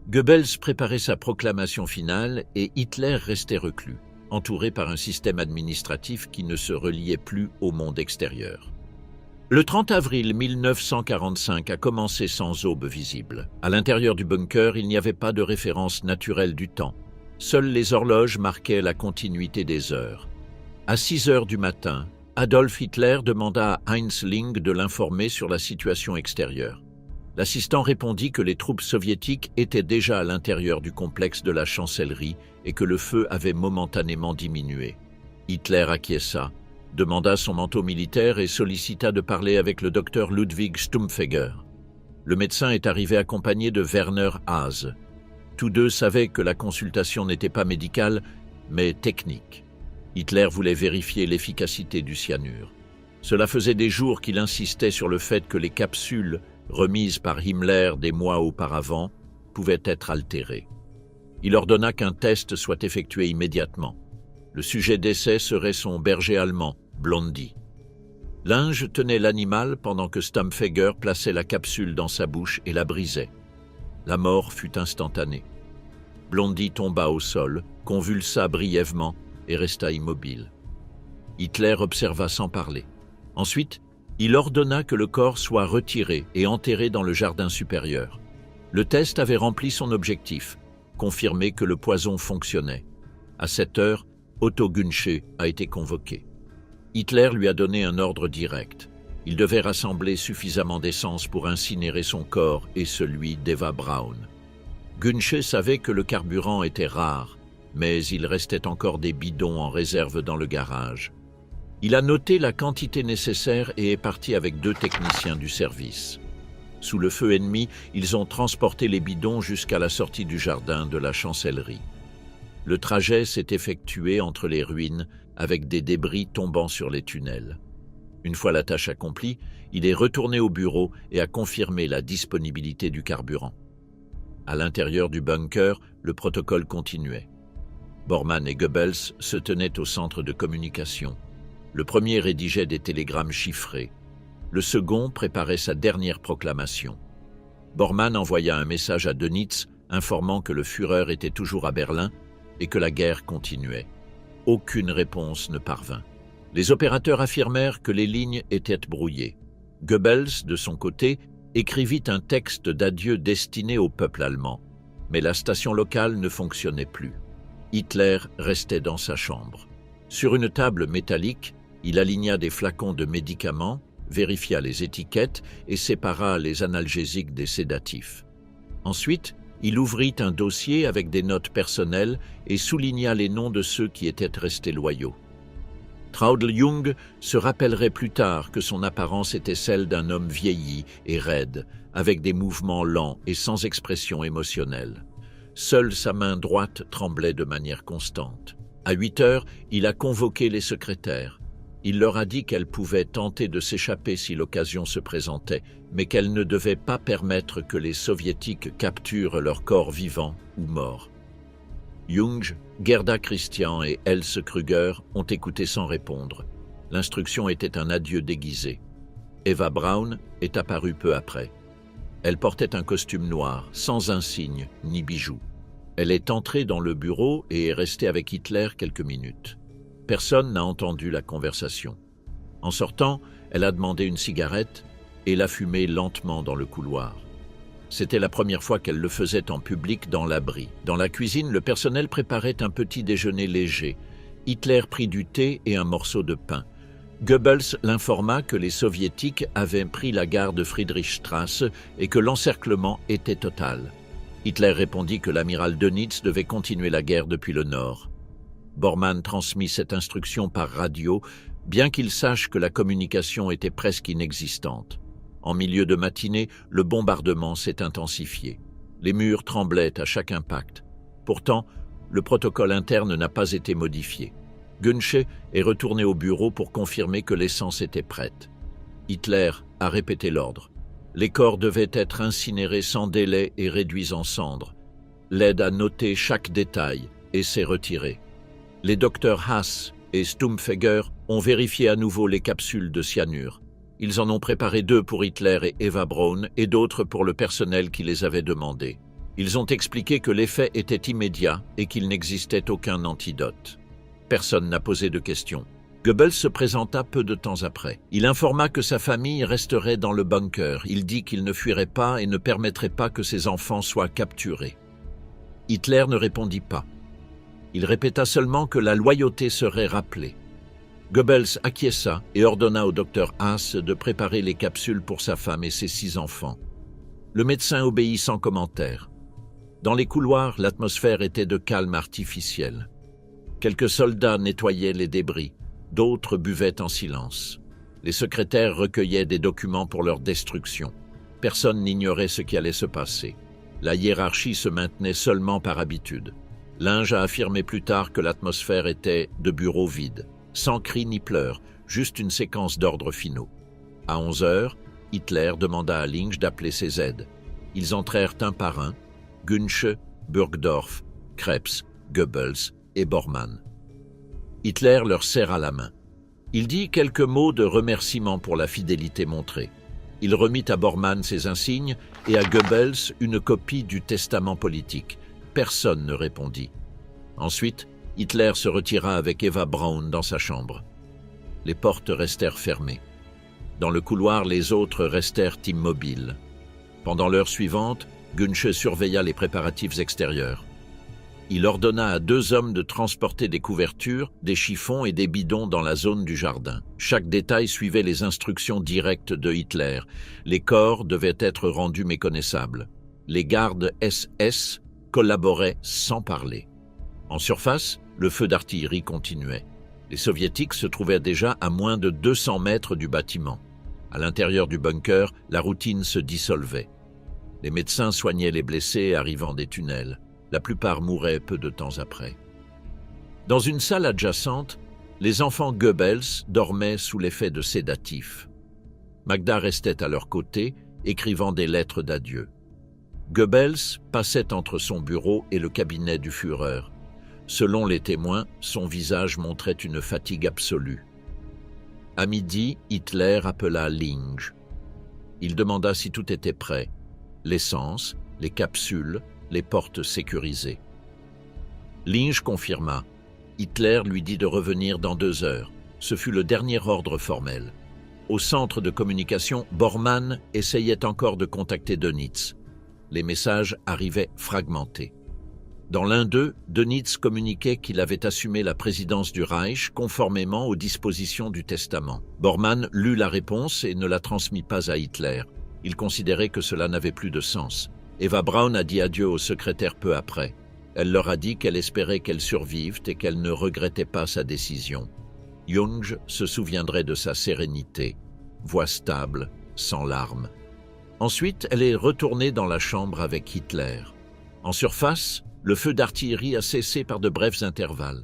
Goebbels préparait sa proclamation finale et Hitler restait reclus, entouré par un système administratif qui ne se reliait plus au monde extérieur. Le 30 avril 1945 a commencé sans aube visible. À l'intérieur du bunker, il n'y avait pas de référence naturelle du temps. Seules les horloges marquaient la continuité des heures. À 6 heures du matin, Adolf Hitler demanda à Heinz Ling de l'informer sur la situation extérieure. L'assistant répondit que les troupes soviétiques étaient déjà à l'intérieur du complexe de la chancellerie et que le feu avait momentanément diminué. Hitler acquiesça, demanda son manteau militaire et sollicita de parler avec le docteur Ludwig Stumpfegger. Le médecin est arrivé accompagné de Werner Haas. Tous deux savaient que la consultation n'était pas médicale, mais technique. Hitler voulait vérifier l'efficacité du cyanure. Cela faisait des jours qu'il insistait sur le fait que les capsules remises par Himmler des mois auparavant pouvaient être altérées. Il ordonna qu'un test soit effectué immédiatement. Le sujet d'essai serait son berger allemand, Blondie. Linge tenait l'animal pendant que Stumpfegger plaçait la capsule dans sa bouche et la brisait. La mort fut instantanée. Blondie tomba au sol, convulsa brièvement et resta immobile. Hitler observa sans parler. Ensuite, il ordonna que le corps soit retiré et enterré dans le jardin supérieur. Le test avait rempli son objectif, confirmer que le poison fonctionnait. À 7 heures, Otto Günsche a été convoqué. Hitler lui a donné un ordre direct. Il devait rassembler suffisamment d'essence pour incinérer son corps et celui d'Eva Braun. Günsche savait que le carburant était rare, mais il restait encore des bidons en réserve dans le garage. Il a noté la quantité nécessaire et est parti avec 2 techniciens du service. Sous le feu ennemi, ils ont transporté les bidons jusqu'à la sortie du jardin de la chancellerie. Le trajet s'est effectué entre les ruines avec des débris tombant sur les tunnels. Une fois la tâche accomplie, il est retourné au bureau et a confirmé la disponibilité du carburant. À l'intérieur du bunker, le protocole continuait. Bormann et Goebbels se tenaient au centre de communication. Le premier rédigeait des télégrammes chiffrés. Le second préparait sa dernière proclamation. Bormann envoya un message à Dönitz informant que le Führer était toujours à Berlin et que la guerre continuait. Aucune réponse ne parvint. Les opérateurs affirmèrent que les lignes étaient brouillées. Goebbels, de son côté, écrivit un texte d'adieu destiné au peuple allemand, mais la station locale ne fonctionnait plus. Hitler restait dans sa chambre. Sur une table métallique, il aligna des flacons de médicaments, vérifia les étiquettes et sépara les analgésiques des sédatifs. Ensuite, il ouvrit un dossier avec des notes personnelles et souligna les noms de ceux qui étaient restés loyaux. Traudl Jung se rappellerait plus tard que son apparence était celle d'un homme vieilli et raide, avec des mouvements lents et sans expression émotionnelle. Seule sa main droite tremblait de manière constante. À 8 heures, il a convoqué les secrétaires. Il leur a dit qu'elles pouvaient tenter de s'échapper si l'occasion se présentait, mais qu'elles ne devaient pas permettre que les Soviétiques capturent leurs corps vivants ou morts. Jung, Gerda Christian et Else Kruger ont écouté sans répondre. L'instruction était un adieu déguisé. Eva Braun est apparue peu après. Elle portait un costume noir, sans insigne ni bijoux. Elle est entrée dans le bureau et est restée avec Hitler quelques minutes. Personne n'a entendu la conversation. En sortant, elle a demandé une cigarette et l'a fumée lentement dans le couloir. C'était la première fois qu'elle le faisait en public dans l'abri. Dans la cuisine, le personnel préparait un petit déjeuner léger. Hitler prit du thé et un morceau de pain. Goebbels l'informa que les Soviétiques avaient pris la gare de Friedrichstrasse et que l'encerclement était total. Hitler répondit que l'amiral Dönitz devait continuer la guerre depuis le nord. Bormann transmit cette instruction par radio, bien qu'il sache que la communication était presque inexistante. En milieu de matinée, le bombardement s'est intensifié. Les murs tremblaient à chaque impact. Pourtant, le protocole interne n'a pas été modifié. Gönczi est retourné au bureau pour confirmer que l'essence était prête. Hitler a répété l'ordre. Les corps devaient être incinérés sans délai et réduits en cendres. L'aide a noté chaque détail et s'est retirée. Les docteurs Haas et Stumpfegger ont vérifié à nouveau les capsules de cyanure. Ils en ont préparé 2 pour Hitler et Eva Braun et d'autres pour le personnel qui les avait demandés. Ils ont expliqué que l'effet était immédiat et qu'il n'existait aucun antidote. Personne n'a posé de questions. Goebbels se présenta peu de temps après. Il informa que sa famille resterait dans le bunker. Il dit qu'il ne fuirait pas et ne permettrait pas que ses enfants soient capturés. Hitler ne répondit pas. Il répéta seulement que la loyauté serait rappelée. Goebbels acquiesça et ordonna au docteur Haas de préparer les capsules pour sa femme et ses 6 enfants. Le médecin obéit sans commentaire. Dans les couloirs, l'atmosphère était de calme artificiel. Quelques soldats nettoyaient les débris, d'autres buvaient en silence. Les secrétaires recueillaient des documents pour leur destruction. Personne n'ignorait ce qui allait se passer. La hiérarchie se maintenait seulement par habitude. Linge a affirmé plus tard que l'atmosphère était de bureaux vides. Sans cris ni pleurs, juste une séquence d'ordres finaux. À 11 heures, Hitler demanda à Linge d'appeler ses aides. Ils entrèrent un par un, Gönczi, Burgdorf, Krebs, Goebbels et Bormann. Hitler leur serra la main. Il dit quelques mots de remerciement pour la fidélité montrée. Il remit à Bormann ses insignes et à Goebbels une copie du testament politique. Personne ne répondit. Ensuite, Hitler se retira avec Eva Braun dans sa chambre. Les portes restèrent fermées. Dans le couloir, les autres restèrent immobiles. Pendant l'heure suivante, Gönczi surveilla les préparatifs extérieurs. Il ordonna à 2 hommes de transporter des couvertures, des chiffons et des bidons dans la zone du jardin. Chaque détail suivait les instructions directes de Hitler. Les corps devaient être rendus méconnaissables. Les gardes SS collaboraient sans parler. En surface, le feu d'artillerie continuait. Les Soviétiques se trouvaient déjà à moins de 200 mètres du bâtiment. À l'intérieur du bunker, la routine se dissolvait. Les médecins soignaient les blessés arrivant des tunnels. La plupart mouraient peu de temps après. Dans une salle adjacente, les enfants Goebbels dormaient sous l'effet de sédatifs. Magda restait à leur côté, écrivant des lettres d'adieu. Goebbels passait entre son bureau et le cabinet du Führer. Selon les témoins, son visage montrait une fatigue absolue. À midi, Hitler appela Linge. Il demanda si tout était prêt. L'essence, les capsules, les portes sécurisées. Linge confirma. Hitler lui dit de revenir dans 2 heures. Ce fut le dernier ordre formel. Au centre de communication, Bormann essayait encore de contacter Dönitz. Les messages arrivaient fragmentés. Dans l'un d'eux, Dönitz communiquait qu'il avait assumé la présidence du Reich conformément aux dispositions du testament. Bormann lut la réponse et ne la transmit pas à Hitler. Il considérait que cela n'avait plus de sens. Eva Braun a dit adieu au secrétaire peu après. Elle leur a dit qu'elle espérait qu'elle survive et qu'elle ne regrettait pas sa décision. Jung se souviendrait de sa sérénité, voix stable, sans larmes. Ensuite, elle est retournée dans la chambre avec Hitler. En surface, le feu d'artillerie a cessé par de brefs intervalles.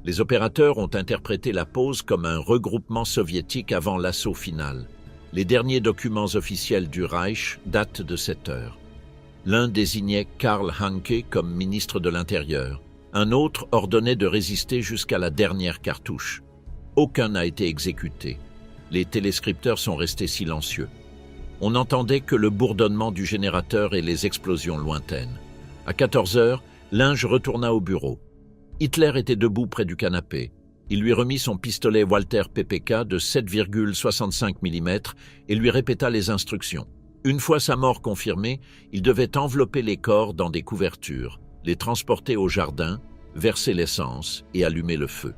Les opérateurs ont interprété la pause comme un regroupement soviétique avant l'assaut final. Les derniers documents officiels du Reich datent de cette heure. L'un désignait Karl Hanke comme ministre de l'Intérieur. Un autre ordonnait de résister jusqu'à la dernière cartouche. Aucun n'a été exécuté. Les téléscripteurs sont restés silencieux. On n'entendait que le bourdonnement du générateur et les explosions lointaines. À 14 heures, Linge retourna au bureau. Hitler était debout près du canapé. Il lui remit son pistolet Walter PPK de 7,65 mm et lui répéta les instructions. Une fois sa mort confirmée, il devait envelopper les corps dans des couvertures, les transporter au jardin, verser l'essence et allumer le feu.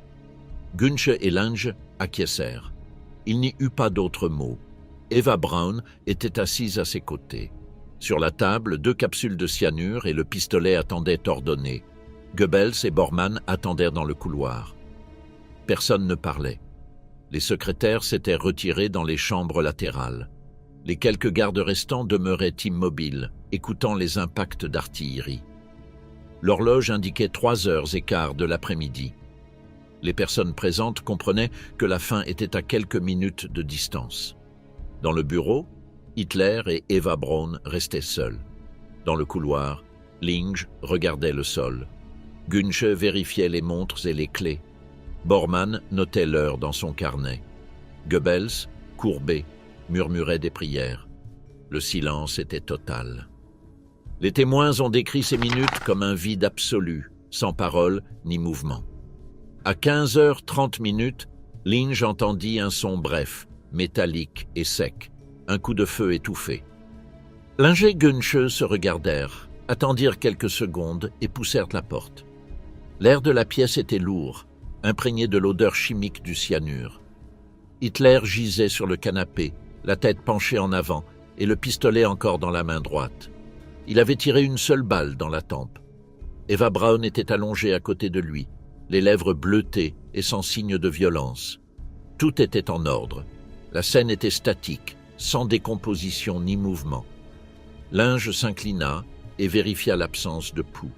Günche et Lange acquiescèrent. Il n'y eut pas d'autres mots. Eva Braun était assise à ses côtés. Sur la table, 2 capsules de cyanure et le pistolet attendaient ordonné. Goebbels et Bormann attendirent dans le couloir. Personne ne parlait. Les secrétaires s'étaient retirés dans les chambres latérales. Les quelques gardes restants demeuraient immobiles, écoutant les impacts d'artillerie. L'horloge indiquait 3h15 de l'après-midi. Les personnes présentes comprenaient que la fin était à quelques minutes de distance. Dans le bureau, Hitler et Eva Braun restaient seuls. Dans le couloir, Linge regardait le sol. Günche vérifiait les montres et les clés. Bormann notait l'heure dans son carnet. Goebbels, courbé, murmurait des prières. Le silence était total. Les témoins ont décrit ces minutes comme un vide absolu, sans parole ni mouvement. À 15h30, Linge entendit un son bref, métallique et sec, un coup de feu étouffé. Linge et Günche se regardèrent, attendirent quelques secondes et poussèrent la porte. L'air de la pièce était lourd, imprégné de l'odeur chimique du cyanure. Hitler gisait sur le canapé, la tête penchée en avant et le pistolet encore dans la main droite. Il avait tiré une seule balle dans la tempe. Eva Braun était allongée à côté de lui, les lèvres bleutées et sans signe de violence. Tout était en ordre. La scène était statique, sans décomposition ni mouvement. Linge s'inclina et vérifia l'absence de pouls.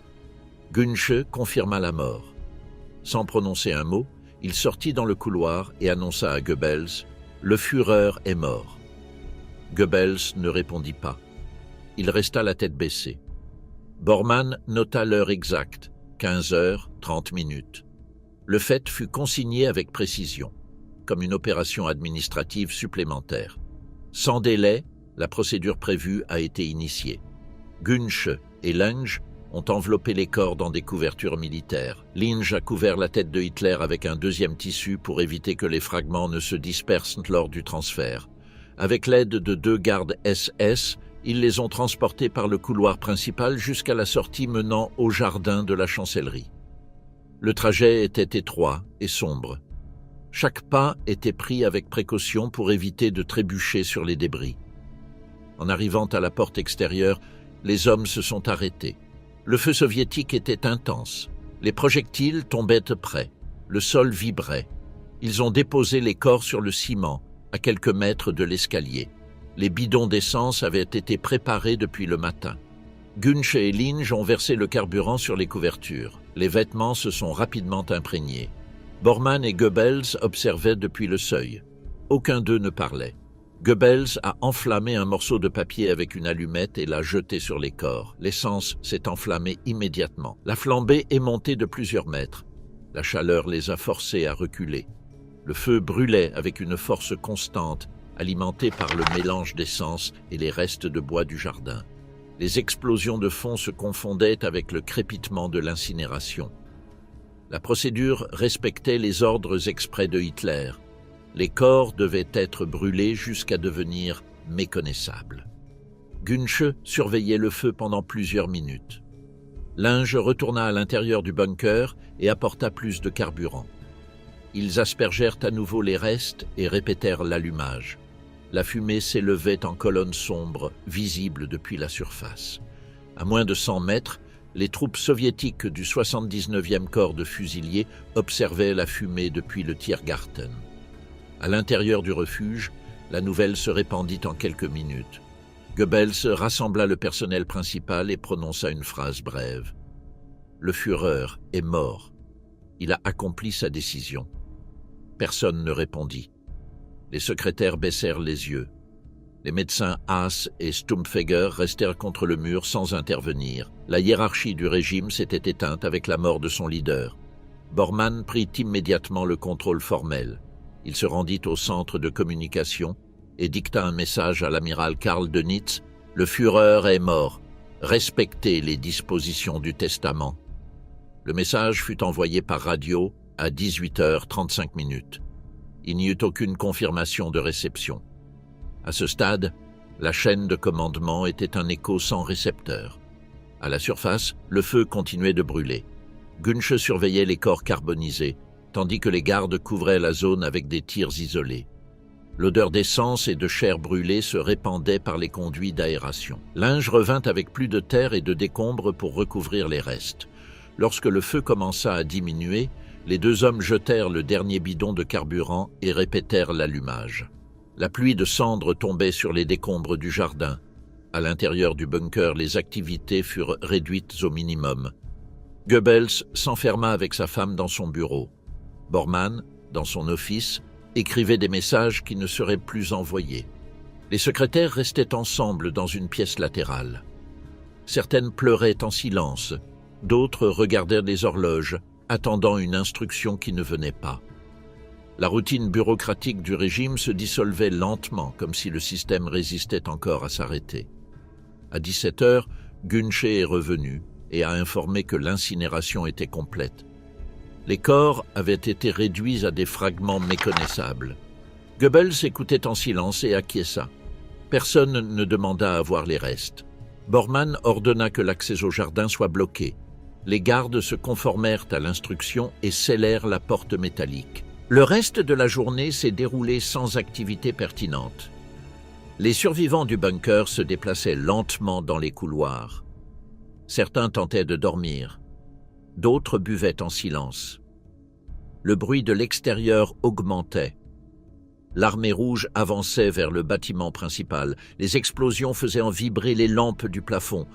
Günche confirma la mort. Sans prononcer un mot, il sortit dans le couloir et annonça à Goebbels « Le Führer est mort ». Goebbels ne répondit pas. Il resta la tête baissée. Bormann nota l'heure exacte, 15h30. Le fait fut consigné avec précision, comme une opération administrative supplémentaire. Sans délai, la procédure prévue a été initiée. Günche et Lange ont enveloppé les corps dans des couvertures militaires. Linge a couvert la tête de Hitler avec un deuxième tissu pour éviter que les fragments ne se dispersent lors du transfert. Avec l'aide de 2 gardes SS, ils les ont transportés par le couloir principal jusqu'à la sortie menant au jardin de la chancellerie. Le trajet était étroit et sombre. Chaque pas était pris avec précaution pour éviter de trébucher sur les débris. En arrivant à la porte extérieure, les hommes se sont arrêtés. Le feu soviétique était intense. Les projectiles tombaient près. Le sol vibrait. Ils ont déposé les corps sur le ciment, à quelques mètres de l'escalier. Les bidons d'essence avaient été préparés depuis le matin. Günche et Linge ont versé le carburant sur les couvertures. Les vêtements se sont rapidement imprégnés. Bormann et Goebbels observaient depuis le seuil. Aucun d'eux ne parlait. Goebbels a enflammé un morceau de papier avec une allumette et l'a jeté sur les corps. L'essence s'est enflammée immédiatement. La flambée est montée de plusieurs mètres. La chaleur les a forcés à reculer. Le feu brûlait avec une force constante, alimentée par le mélange d'essence et les restes de bois du jardin. Les explosions de fond se confondaient avec le crépitement de l'incinération. La procédure respectait les ordres exprès de Hitler. Les corps devaient être brûlés jusqu'à devenir méconnaissables. Günche surveillait le feu pendant plusieurs minutes. Linge retourna à l'intérieur du bunker et apporta plus de carburant. Ils aspergèrent à nouveau les restes et répétèrent l'allumage. La fumée s'élevait en colonnes sombres, visibles depuis la surface. À moins de 100 mètres, les troupes soviétiques du 79e corps de fusiliers observaient la fumée depuis le Tiergarten. À l'intérieur du refuge, la nouvelle se répandit en quelques minutes. Goebbels rassembla le personnel principal et prononça une phrase brève. « Le Führer est mort. Il a accompli sa décision. » Personne ne répondit. Les secrétaires baissèrent les yeux. Les médecins Haas et Stumpfegger restèrent contre le mur sans intervenir. La hiérarchie du régime s'était éteinte avec la mort de son leader. Bormann prit immédiatement le contrôle formel. Il se rendit au centre de communication et dicta un message à l'amiral Karl Dönitz. « Le Führer est mort. Respectez les dispositions du testament. » Le message fut envoyé par radio à 18h35. Il n'y eut aucune confirmation de réception. À ce stade, la chaîne de commandement était un écho sans récepteur. À la surface, le feu continuait de brûler. Gunche surveillait les corps carbonisés, tandis que les gardes couvraient la zone avec des tirs isolés. L'odeur d'essence et de chair brûlée se répandait par les conduits d'aération. Linge revint avec plus de terre et de décombres pour recouvrir les restes. Lorsque le feu commença à diminuer, les deux hommes jetèrent le dernier bidon de carburant et répétèrent l'allumage. La pluie de cendres tombait sur les décombres du jardin. À l'intérieur du bunker, les activités furent réduites au minimum. Goebbels s'enferma avec sa femme dans son bureau. Bormann, dans son office, écrivait des messages qui ne seraient plus envoyés. Les secrétaires restaient ensemble dans une pièce latérale. Certaines pleuraient en silence, d'autres regardèrent les horloges, attendant une instruction qui ne venait pas. La routine bureaucratique du régime se dissolvait lentement, comme si le système résistait encore à s'arrêter. À 17h, Gunche est revenu et a informé que l'incinération était complète. Les corps avaient été réduits à des fragments méconnaissables. Goebbels écoutait en silence et acquiesça. Personne ne demanda à voir les restes. Bormann ordonna que l'accès au jardin soit bloqué. Les gardes se conformèrent à l'instruction et scellèrent la porte métallique. Le reste de la journée s'est déroulé sans activité pertinente. Les survivants du bunker se déplaçaient lentement dans les couloirs. Certains tentaient de dormir. D'autres buvaient en silence. Le bruit de l'extérieur augmentait. L'armée rouge avançait vers le bâtiment principal. Les explosions faisaient en vibrer les lampes du plafond.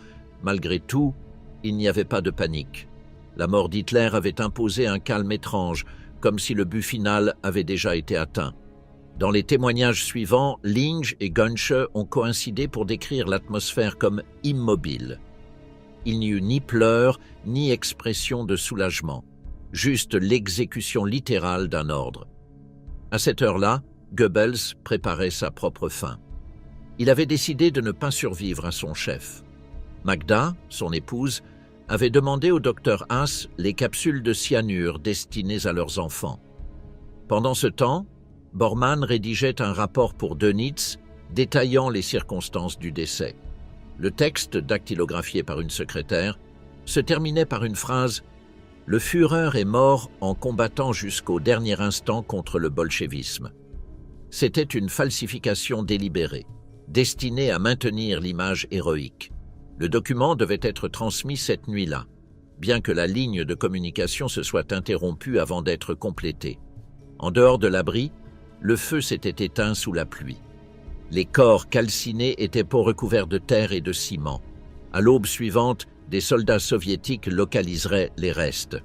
Malgré tout, il n'y avait pas de panique. La mort d'Hitler avait imposé un calme étrange, comme si le but final avait déjà été atteint. Dans les témoignages suivants, Linge et Gunche ont coïncidé pour décrire l'atmosphère comme immobile. Il n'y eut ni pleurs, ni expression de soulagement, juste l'exécution littérale d'un ordre. À cette heure-là, Goebbels préparait sa propre fin. Il avait décidé de ne pas survivre à son chef. Magda, son épouse, avait demandé au docteur Haas les capsules de cyanure destinées à leurs enfants. Pendant ce temps, Bormann rédigeait un rapport pour Dönitz détaillant les circonstances du décès. Le texte, dactylographié par une secrétaire, se terminait par une phrase « Le Führer est mort en combattant jusqu'au dernier instant contre le bolchevisme ». C'était une falsification délibérée, destinée à maintenir l'image héroïque. Le document devait être transmis cette nuit-là, bien que la ligne de communication se soit interrompue avant d'être complétée. En dehors de l'abri, le feu s'était éteint sous la pluie. Les corps calcinés étaient peaux recouverts de terre et de ciment. À l'aube suivante, des soldats soviétiques localiseraient les restes.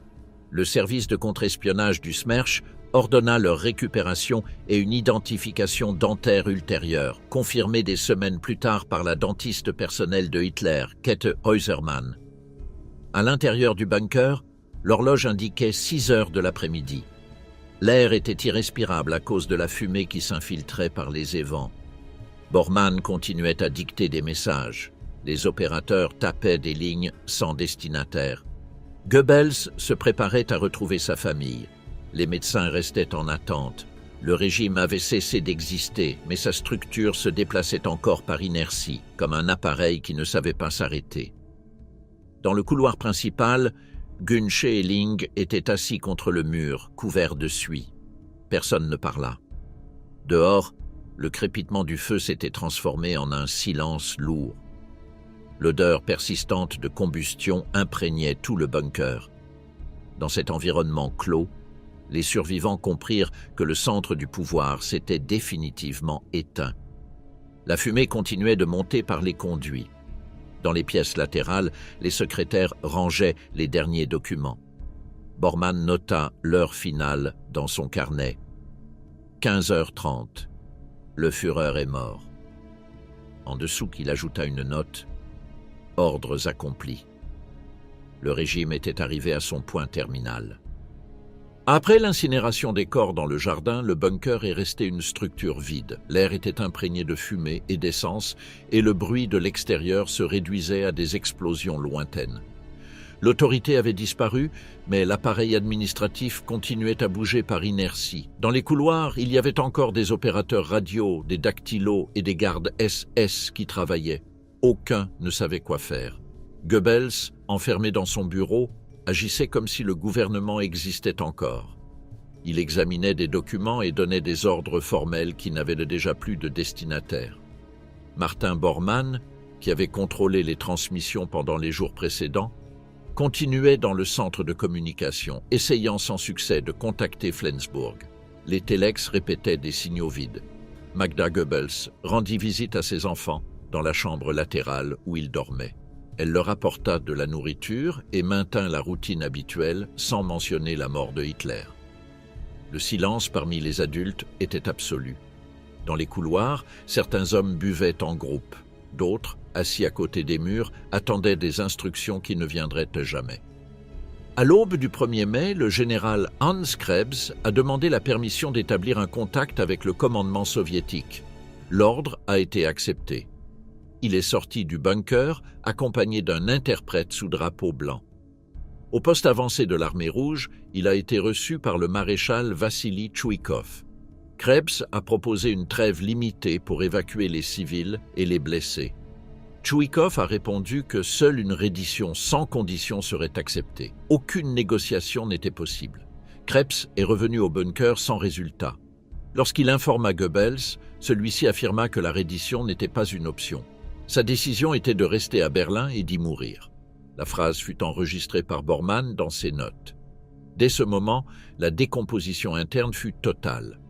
Le service de contre-espionnage du Smersh ordonna leur récupération et une identification dentaire ultérieure, confirmée des semaines plus tard par la dentiste personnelle de Hitler, Käthe Häusermann. À l'intérieur du bunker, l'horloge indiquait 6 heures de l'après-midi. L'air était irrespirable à cause de la fumée qui s'infiltrait par les évents. Bormann continuait à dicter des messages. Les opérateurs tapaient des lignes sans destinataire. Goebbels se préparait à retrouver sa famille. Les médecins restaient en attente. Le régime avait cessé d'exister, mais sa structure se déplaçait encore par inertie, comme un appareil qui ne savait pas s'arrêter. Dans le couloir principal, Gunche et Ling étaient assis contre le mur, couverts de suie. Personne ne parla. Dehors, le crépitement du feu s'était transformé en un silence lourd. L'odeur persistante de combustion imprégnait tout le bunker. Dans cet environnement clos, les survivants comprirent que le centre du pouvoir s'était définitivement éteint. La fumée continuait de monter par les conduits. Dans les pièces latérales, les secrétaires rangeaient les derniers documents. Bormann nota l'heure finale dans son carnet. 15h30. Le Führer est mort. En dessous, il ajouta une note. Ordres accomplis. Le régime était arrivé à son point terminal. Après l'incinération des corps dans le jardin, le bunker est resté une structure vide. L'air était imprégné de fumée et d'essence et le bruit de l'extérieur se réduisait à des explosions lointaines. L'autorité avait disparu, mais l'appareil administratif continuait à bouger par inertie. Dans les couloirs, il y avait encore des opérateurs radio, des dactylos et des gardes SS qui travaillaient. Aucun ne savait quoi faire. Goebbels, enfermé dans son bureau, agissait comme si le gouvernement existait encore. Il examinait des documents et donnait des ordres formels qui n'avaient déjà plus de destinataire. Martin Bormann, qui avait contrôlé les transmissions pendant les jours précédents, continuait dans le centre de communication, essayant sans succès de contacter Flensburg. Les téléx répétaient des signaux vides. Magda Goebbels rendit visite à ses enfants dans la chambre latérale où ils dormaient. Elle leur apporta de la nourriture et maintint la routine habituelle sans mentionner la mort de Hitler. Le silence parmi les adultes était absolu. Dans les couloirs, certains hommes buvaient en groupe. D'autres, assis à côté des murs, attendaient des instructions qui ne viendraient jamais. À l'aube du 1er mai, le général Hans Krebs a demandé la permission d'établir un contact avec le commandement soviétique. L'ordre a été accepté. Il est sorti du bunker, accompagné d'un interprète sous drapeau blanc. Au poste avancé de l'armée rouge, il a été reçu par le maréchal Vassili Tchouikov. Krebs a proposé une trêve limitée pour évacuer les civils et les blessés. Tchouikov a répondu que seule une reddition sans condition serait acceptée. Aucune négociation n'était possible. Krebs est revenu au bunker sans résultat. Lorsqu'il informa Goebbels, celui-ci affirma que la reddition n'était pas une option. Sa décision était de rester à Berlin et d'y mourir. La phrase fut enregistrée par Bormann dans ses notes. Dès ce moment, la décomposition interne fut totale.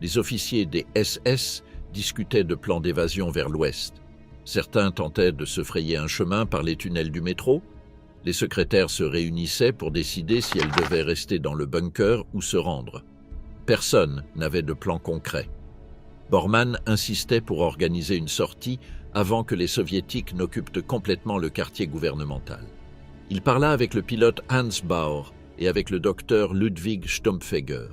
Les officiers des SS discutaient de plans d'évasion vers l'ouest. Certains tentaient de se frayer un chemin par les tunnels du métro. Les secrétaires se réunissaient pour décider si elles devaient rester dans le bunker ou se rendre. Personne n'avait de plan concret. Bormann insistait pour organiser une sortie avant que les soviétiques n'occupent complètement le quartier gouvernemental. Il parla avec le pilote Hans Bauer et avec le docteur Ludwig Stumpfegger.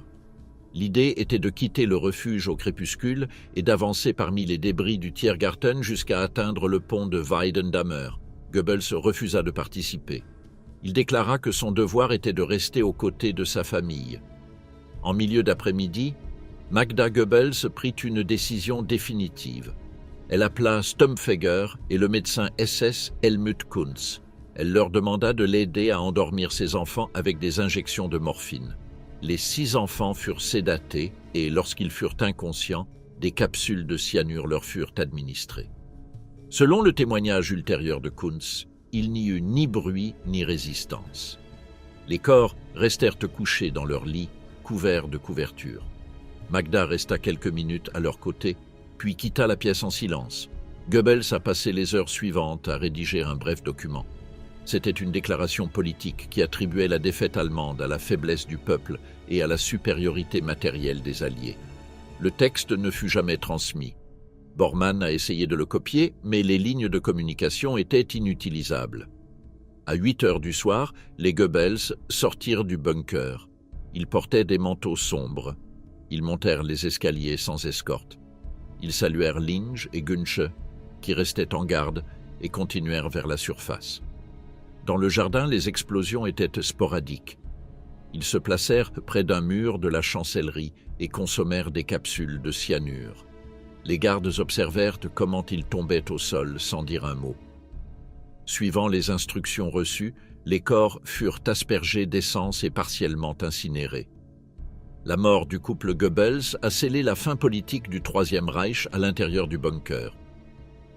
L'idée était de quitter le refuge au crépuscule et d'avancer parmi les débris du Tiergarten jusqu'à atteindre le pont de Weidendammer. Goebbels refusa de participer. Il déclara que son devoir était de rester aux côtés de sa famille. En milieu d'après-midi, Magda Goebbels prit une décision définitive. Elle appela Stumpfegger et le médecin SS Helmut Kunz. Elle leur demanda de l'aider à endormir ses enfants avec des injections de morphine. Les 6 enfants furent sédatés et, lorsqu'ils furent inconscients, des capsules de cyanure leur furent administrées. Selon le témoignage ultérieur de Kunz, il n'y eut ni bruit ni résistance. Les corps restèrent couchés dans leur lit, couverts de couvertures. Magda resta quelques minutes à leur côté, puis quitta la pièce en silence. Goebbels a passé les heures suivantes à rédiger un bref document. C'était une déclaration politique qui attribuait la défaite allemande à la faiblesse du peuple et à la supériorité matérielle des Alliés. Le texte ne fut jamais transmis. Bormann a essayé de le copier, mais les lignes de communication étaient inutilisables. À 8 heures du soir, les Goebbels sortirent du bunker. Ils portaient des manteaux sombres. Ils montèrent les escaliers sans escorte. Ils saluèrent Linge et Günsche, qui restaient en garde, et continuèrent vers la surface. Dans le jardin, les explosions étaient sporadiques. Ils se placèrent près d'un mur de la chancellerie et consommèrent des capsules de cyanure. Les gardes observèrent comment ils tombaient au sol sans dire un mot. Suivant les instructions reçues, les corps furent aspergés d'essence et partiellement incinérés. La mort du couple Goebbels a scellé la fin politique du Troisième Reich à l'intérieur du bunker.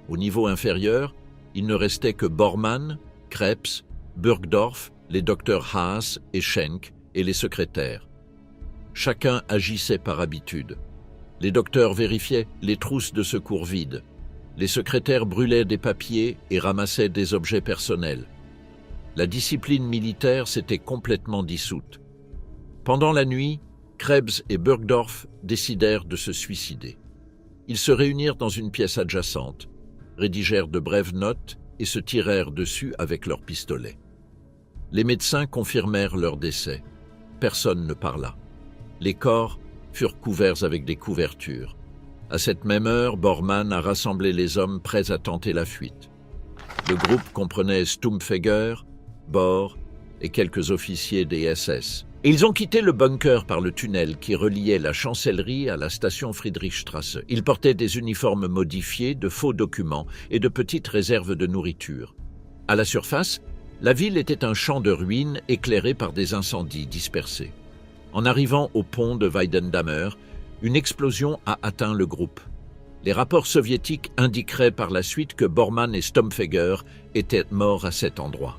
Au niveau inférieur, il ne restait que Bormann, Krebs, Burgdorf, les docteurs Haas et Schenk et les secrétaires. Chacun agissait par habitude. Les docteurs vérifiaient les trousses de secours vides. Les secrétaires brûlaient des papiers et ramassaient des objets personnels. La discipline militaire s'était complètement dissoute. Pendant la nuit, Krebs et Burgdorf décidèrent de se suicider. Ils se réunirent dans une pièce adjacente, rédigèrent de brèves notes et se tirèrent dessus avec leurs pistolets. Les médecins confirmèrent leur décès. Personne ne parla. Les corps furent couverts avec des couvertures. À cette même heure, Bormann a rassemblé les hommes prêts à tenter la fuite. Le groupe comprenait Stumpfegger, Bohr et quelques officiers des SS. Et ils ont quitté le bunker par le tunnel qui reliait la chancellerie à la station Friedrichstrasse. Ils portaient des uniformes modifiés, de faux documents et de petites réserves de nourriture. À la surface, la ville était un champ de ruines éclairé par des incendies dispersés. En arrivant au pont de Weidendammer, une explosion a atteint le groupe. Les rapports soviétiques indiqueraient par la suite que Bormann et Stumpfegger étaient morts à cet endroit.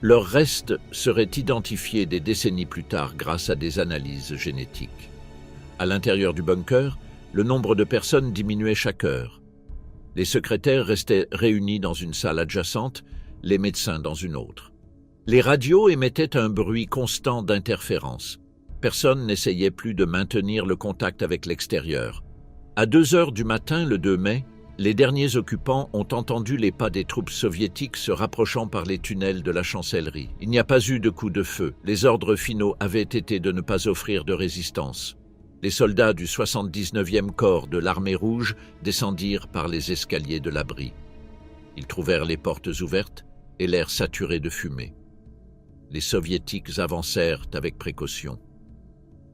Leurs restes seraient identifiés des décennies plus tard grâce à des analyses génétiques. À l'intérieur du bunker, le nombre de personnes diminuait chaque heure. Les secrétaires restaient réunis dans une salle adjacente, les médecins dans une autre. Les radios émettaient un bruit constant d'interférence. Personne n'essayait plus de maintenir le contact avec l'extérieur. À 2 heures du matin, le 2 mai, les derniers occupants ont entendu les pas des troupes soviétiques se rapprochant par les tunnels de la chancellerie. Il n'y a pas eu de coup de feu. Les ordres finaux avaient été de ne pas offrir de résistance. Les soldats du 79e corps de l'armée rouge descendirent par les escaliers de l'abri. Ils trouvèrent les portes ouvertes et l'air saturé de fumée. Les soviétiques avancèrent avec précaution.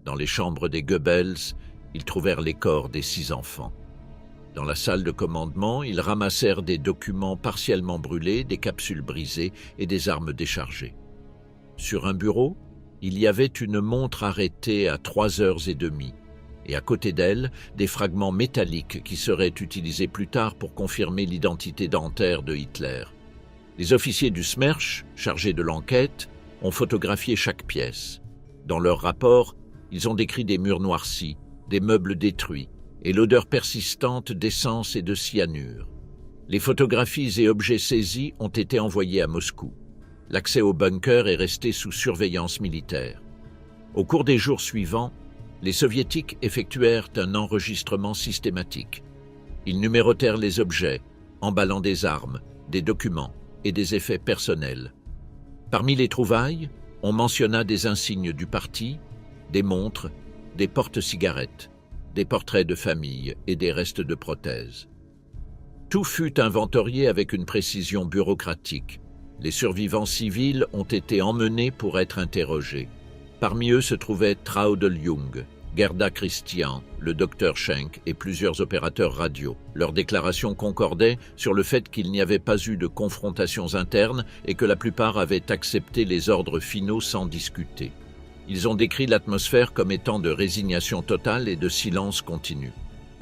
Dans les chambres des Goebbels, ils trouvèrent les corps des 6 enfants. Dans la salle de commandement, ils ramassèrent des documents partiellement brûlés, des capsules brisées et des armes déchargées. Sur un bureau, il y avait une montre arrêtée à 3h30, et à côté d'elle, des fragments métalliques qui seraient utilisés plus tard pour confirmer l'identité dentaire de Hitler. Les officiers du Smersh, chargés de l'enquête, ont photographié chaque pièce. Dans leur rapport, ils ont décrit des murs noircis, des meubles détruits, et l'odeur persistante d'essence et de cyanure. Les photographies et objets saisis ont été envoyés à Moscou. L'accès au bunker est resté sous surveillance militaire. Au cours des jours suivants, les soviétiques effectuèrent un enregistrement systématique. Ils numérotèrent les objets, emballant des armes, des documents et des effets personnels. Parmi les trouvailles, on mentionna des insignes du parti, des montres, des porte-cigarettes, des portraits de famille et des restes de prothèses. Tout fut inventorié avec une précision bureaucratique. Les survivants civils ont été emmenés pour être interrogés. Parmi eux se trouvaient Traudl Jung, Gerda Christian, le docteur Schenk et plusieurs opérateurs radio. Leurs déclarations concordaient sur le fait qu'il n'y avait pas eu de confrontations internes et que la plupart avaient accepté les ordres finaux sans discuter. Ils ont décrit l'atmosphère comme étant de résignation totale et de silence continu.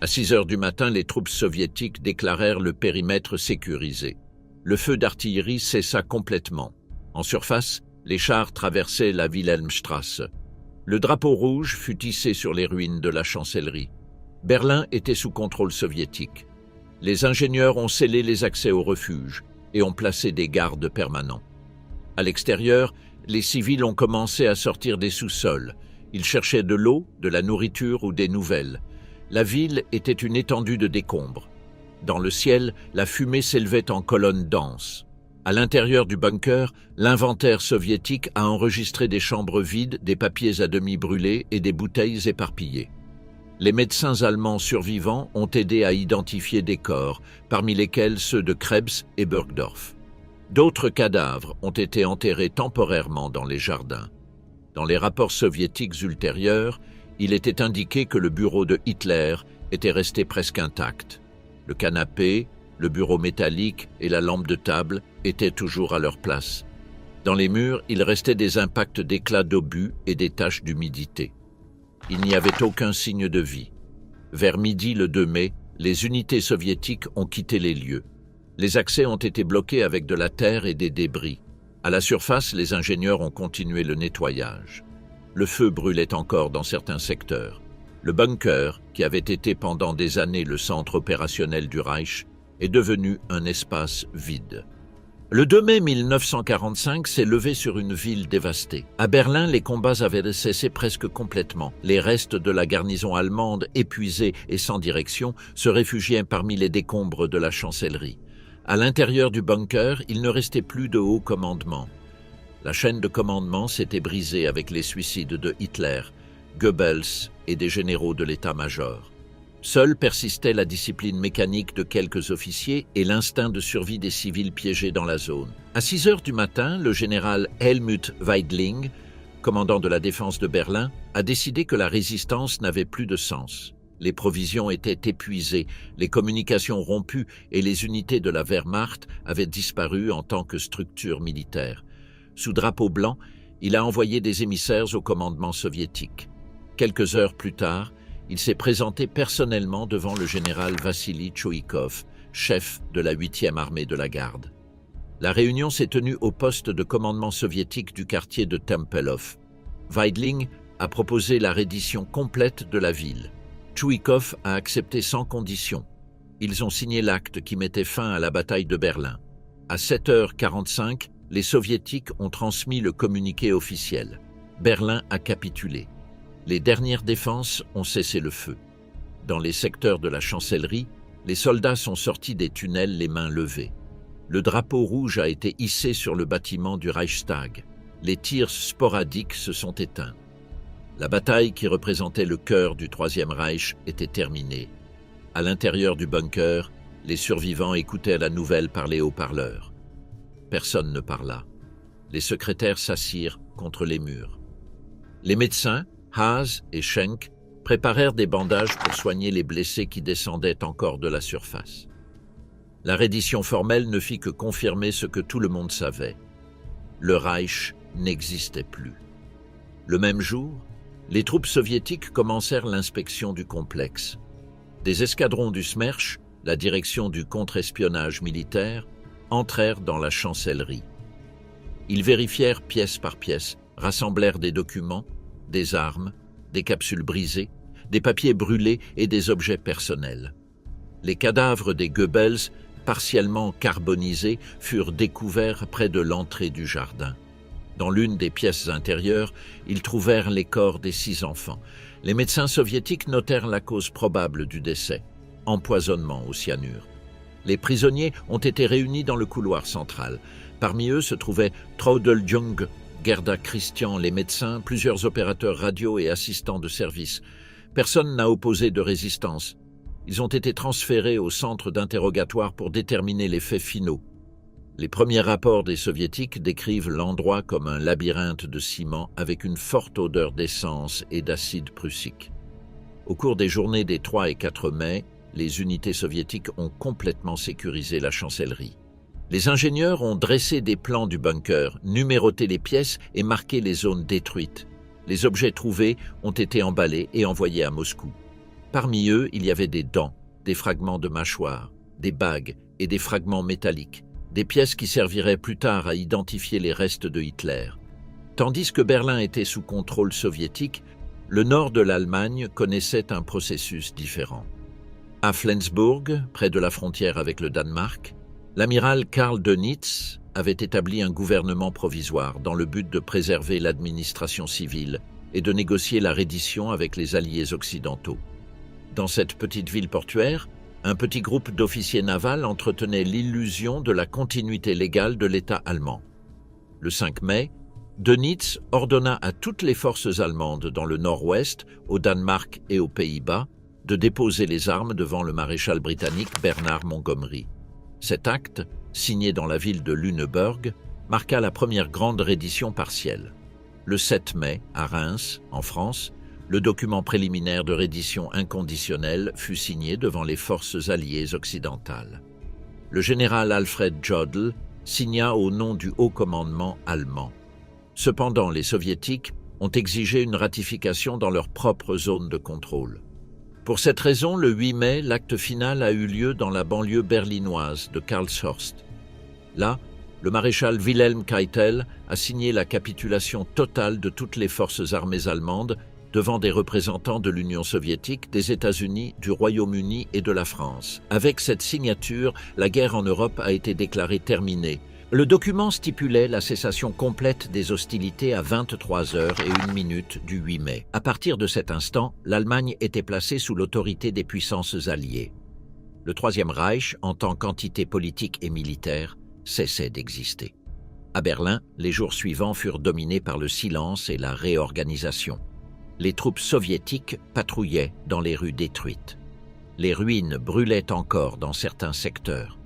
À 6 heures du matin, les troupes soviétiques déclarèrent le périmètre sécurisé. Le feu d'artillerie cessa complètement. En surface, les chars traversaient la Wilhelmstrasse. Le drapeau rouge fut hissé sur les ruines de la chancellerie. Berlin était sous contrôle soviétique. Les ingénieurs ont scellé les accès au refuge et ont placé des gardes permanents. À l'extérieur, les civils ont commencé à sortir des sous-sols. Ils cherchaient de l'eau, de la nourriture ou des nouvelles. La ville était une étendue de décombres. Dans le ciel, la fumée s'élevait en colonnes denses. À l'intérieur du bunker, l'inventaire soviétique a enregistré des chambres vides, des papiers à demi brûlés et des bouteilles éparpillées. Les médecins allemands survivants ont aidé à identifier des corps, parmi lesquels ceux de Krebs et Burgdorf. D'autres cadavres ont été enterrés temporairement dans les jardins. Dans les rapports soviétiques ultérieurs, il était indiqué que le bureau de Hitler était resté presque intact. Le canapé, le bureau métallique et la lampe de table étaient toujours à leur place. Dans les murs, il restait des impacts d'éclats d'obus et des taches d'humidité. Il n'y avait aucun signe de vie. Vers midi le 2 mai, les unités soviétiques ont quitté les lieux. Les accès ont été bloqués avec de la terre et des débris. À la surface, les ingénieurs ont continué le nettoyage. Le feu brûlait encore dans certains secteurs. Le bunker, qui avait été pendant des années le centre opérationnel du Reich, est devenu un espace vide. Le 2 mai 1945 s'est levé sur une ville dévastée. À Berlin, les combats avaient cessé presque complètement. Les restes de la garnison allemande, épuisés et sans direction, se réfugiaient parmi les décombres de la chancellerie. À l'intérieur du bunker, il ne restait plus de haut commandement. La chaîne de commandement s'était brisée avec les suicides de Hitler, Goebbels et des généraux de l'état-major. Seule persistait la discipline mécanique de quelques officiers et l'instinct de survie des civils piégés dans la zone. À 6 heures du matin, le général Helmut Weidling, commandant de la défense de Berlin, a décidé que la résistance n'avait plus de sens. Les provisions étaient épuisées, les communications rompues et les unités de la Wehrmacht avaient disparu en tant que structure militaire. Sous drapeau blanc, il a envoyé des émissaires au commandement soviétique. Quelques heures plus tard, il s'est présenté personnellement devant le général Vassili Tchoïkov, chef de la 8e armée de la garde. La réunion s'est tenue au poste de commandement soviétique du quartier de Tempelhof. Weidling a proposé la reddition complète de la ville. Tchoïkov a accepté sans condition. Ils ont signé l'acte qui mettait fin à la bataille de Berlin. À 7h45, les soviétiques ont transmis le communiqué officiel. Berlin a capitulé. Les dernières défenses ont cessé le feu. Dans les secteurs de la chancellerie, les soldats sont sortis des tunnels les mains levées. Le drapeau rouge a été hissé sur le bâtiment du Reichstag. Les tirs sporadiques se sont éteints. La bataille qui représentait le cœur du Troisième Reich était terminée. À l'intérieur du bunker, les survivants écoutaient la nouvelle par les haut-parleurs. Personne ne parla. Les secrétaires s'assirent contre les murs. Les médecins, Haas et Schenk, préparèrent des bandages pour soigner les blessés qui descendaient encore de la surface. La reddition formelle ne fit que confirmer ce que tout le monde savait. Le Reich n'existait plus. Le même jour, les troupes soviétiques commencèrent l'inspection du complexe. Des escadrons du Smerch, la direction du contre-espionnage militaire, entrèrent dans la chancellerie. Ils vérifièrent pièce par pièce, rassemblèrent des documents, des armes, des capsules brisées, des papiers brûlés et des objets personnels. Les cadavres des Goebbels, partiellement carbonisés, furent découverts près de l'entrée du jardin. Dans l'une des pièces intérieures, ils trouvèrent les corps des 6 enfants. Les médecins soviétiques notèrent la cause probable du décès, empoisonnement au cyanure. Les prisonniers ont été réunis dans le couloir central. Parmi eux se trouvaient Traudl Jung, Gerda Christian, les médecins, plusieurs opérateurs radio et assistants de service. Personne n'a opposé de résistance. Ils ont été transférés au centre d'interrogatoire pour déterminer les faits finaux. Les premiers rapports des soviétiques décrivent l'endroit comme un labyrinthe de ciment avec une forte odeur d'essence et d'acide prussique. Au cours des journées des 3 et 4 mai, les unités soviétiques ont complètement sécurisé la chancellerie. Les ingénieurs ont dressé des plans du bunker, numéroté les pièces et marqué les zones détruites. Les objets trouvés ont été emballés et envoyés à Moscou. Parmi eux, il y avait des dents, des fragments de mâchoires, des bagues et des fragments métalliques, des pièces qui serviraient plus tard à identifier les restes de Hitler. Tandis que Berlin était sous contrôle soviétique, le nord de l'Allemagne connaissait un processus différent. À Flensburg, près de la frontière avec le Danemark, l'amiral Karl Dönitz avait établi un gouvernement provisoire dans le but de préserver l'administration civile et de négocier la reddition avec les alliés occidentaux. Dans cette petite ville portuaire, un petit groupe d'officiers navals entretenait l'illusion de la continuité légale de l'État allemand. Le 5 mai, Dönitz ordonna à toutes les forces allemandes dans le nord-ouest, au Danemark et aux Pays-Bas, de déposer les armes devant le maréchal britannique Bernard Montgomery. Cet acte, signé dans la ville de Lüneburg, marqua la première grande reddition partielle. Le 7 mai, à Reims, en France, le document préliminaire de reddition inconditionnelle fut signé devant les forces alliées occidentales. Le général Alfred Jodl signa au nom du haut commandement allemand. Cependant, les soviétiques ont exigé une ratification dans leur propre zone de contrôle. Pour cette raison, le 8 mai, l'acte final a eu lieu dans la banlieue berlinoise de Karlshorst. Là, le maréchal Wilhelm Keitel a signé la capitulation totale de toutes les forces armées allemandes devant des représentants de l'Union soviétique, des États-Unis, du Royaume-Uni et de la France. Avec cette signature, la guerre en Europe a été déclarée terminée. Le document stipulait la cessation complète des hostilités à 23h01 du 8 mai. À partir de cet instant, l'Allemagne était placée sous l'autorité des puissances alliées. Le Troisième Reich, en tant qu'entité politique et militaire, cessait d'exister. À Berlin, les jours suivants furent dominés par le silence et la réorganisation. Les troupes soviétiques patrouillaient dans les rues détruites. Les ruines brûlaient encore dans certains secteurs.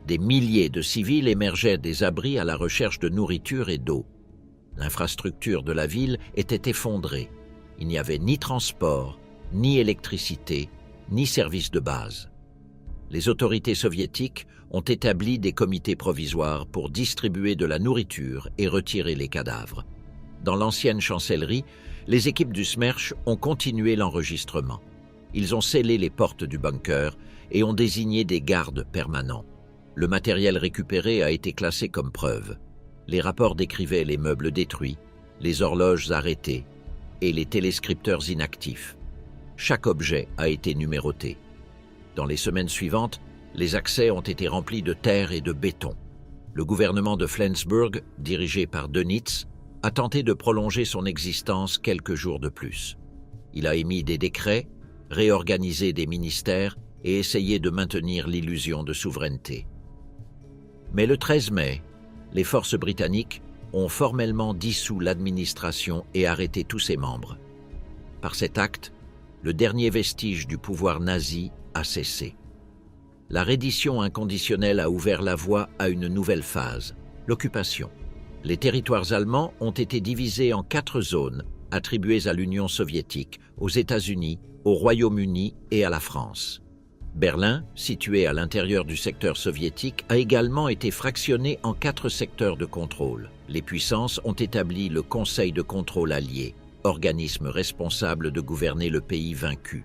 Des milliers de civils émergeaient des abris à la recherche de nourriture et d'eau. L'infrastructure de la ville était effondrée. Il n'y avait ni transport, ni électricité, ni service de base. Les autorités soviétiques ont établi des comités provisoires pour distribuer de la nourriture et retirer les cadavres. Dans l'ancienne chancellerie, les équipes du Smerch ont continué l'enregistrement. Ils ont scellé les portes du bunker et ont désigné des gardes permanents. Le matériel récupéré a été classé comme preuve. Les rapports décrivaient les meubles détruits, les horloges arrêtées et les téléscripteurs inactifs. Chaque objet a été numéroté. Dans les semaines suivantes, les accès ont été remplis de terre et de béton. Le gouvernement de Flensburg, dirigé par Dönitz, a tenté de prolonger son existence quelques jours de plus. Il a émis des décrets, réorganisé des ministères et essayé de maintenir l'illusion de souveraineté. Mais le 13 mai, les forces britanniques ont formellement dissous l'administration et arrêté tous ses membres. Par cet acte, le dernier vestige du pouvoir nazi a cessé. La reddition inconditionnelle a ouvert la voie à une nouvelle phase, l'occupation. Les territoires allemands ont été divisés en 4 zones attribuées à l'Union soviétique, aux États-Unis, au Royaume-Uni et à la France. Berlin, situé à l'intérieur du secteur soviétique, a également été fractionné en 4 secteurs de contrôle. Les puissances ont établi le Conseil de contrôle allié, organisme responsable de gouverner le pays vaincu.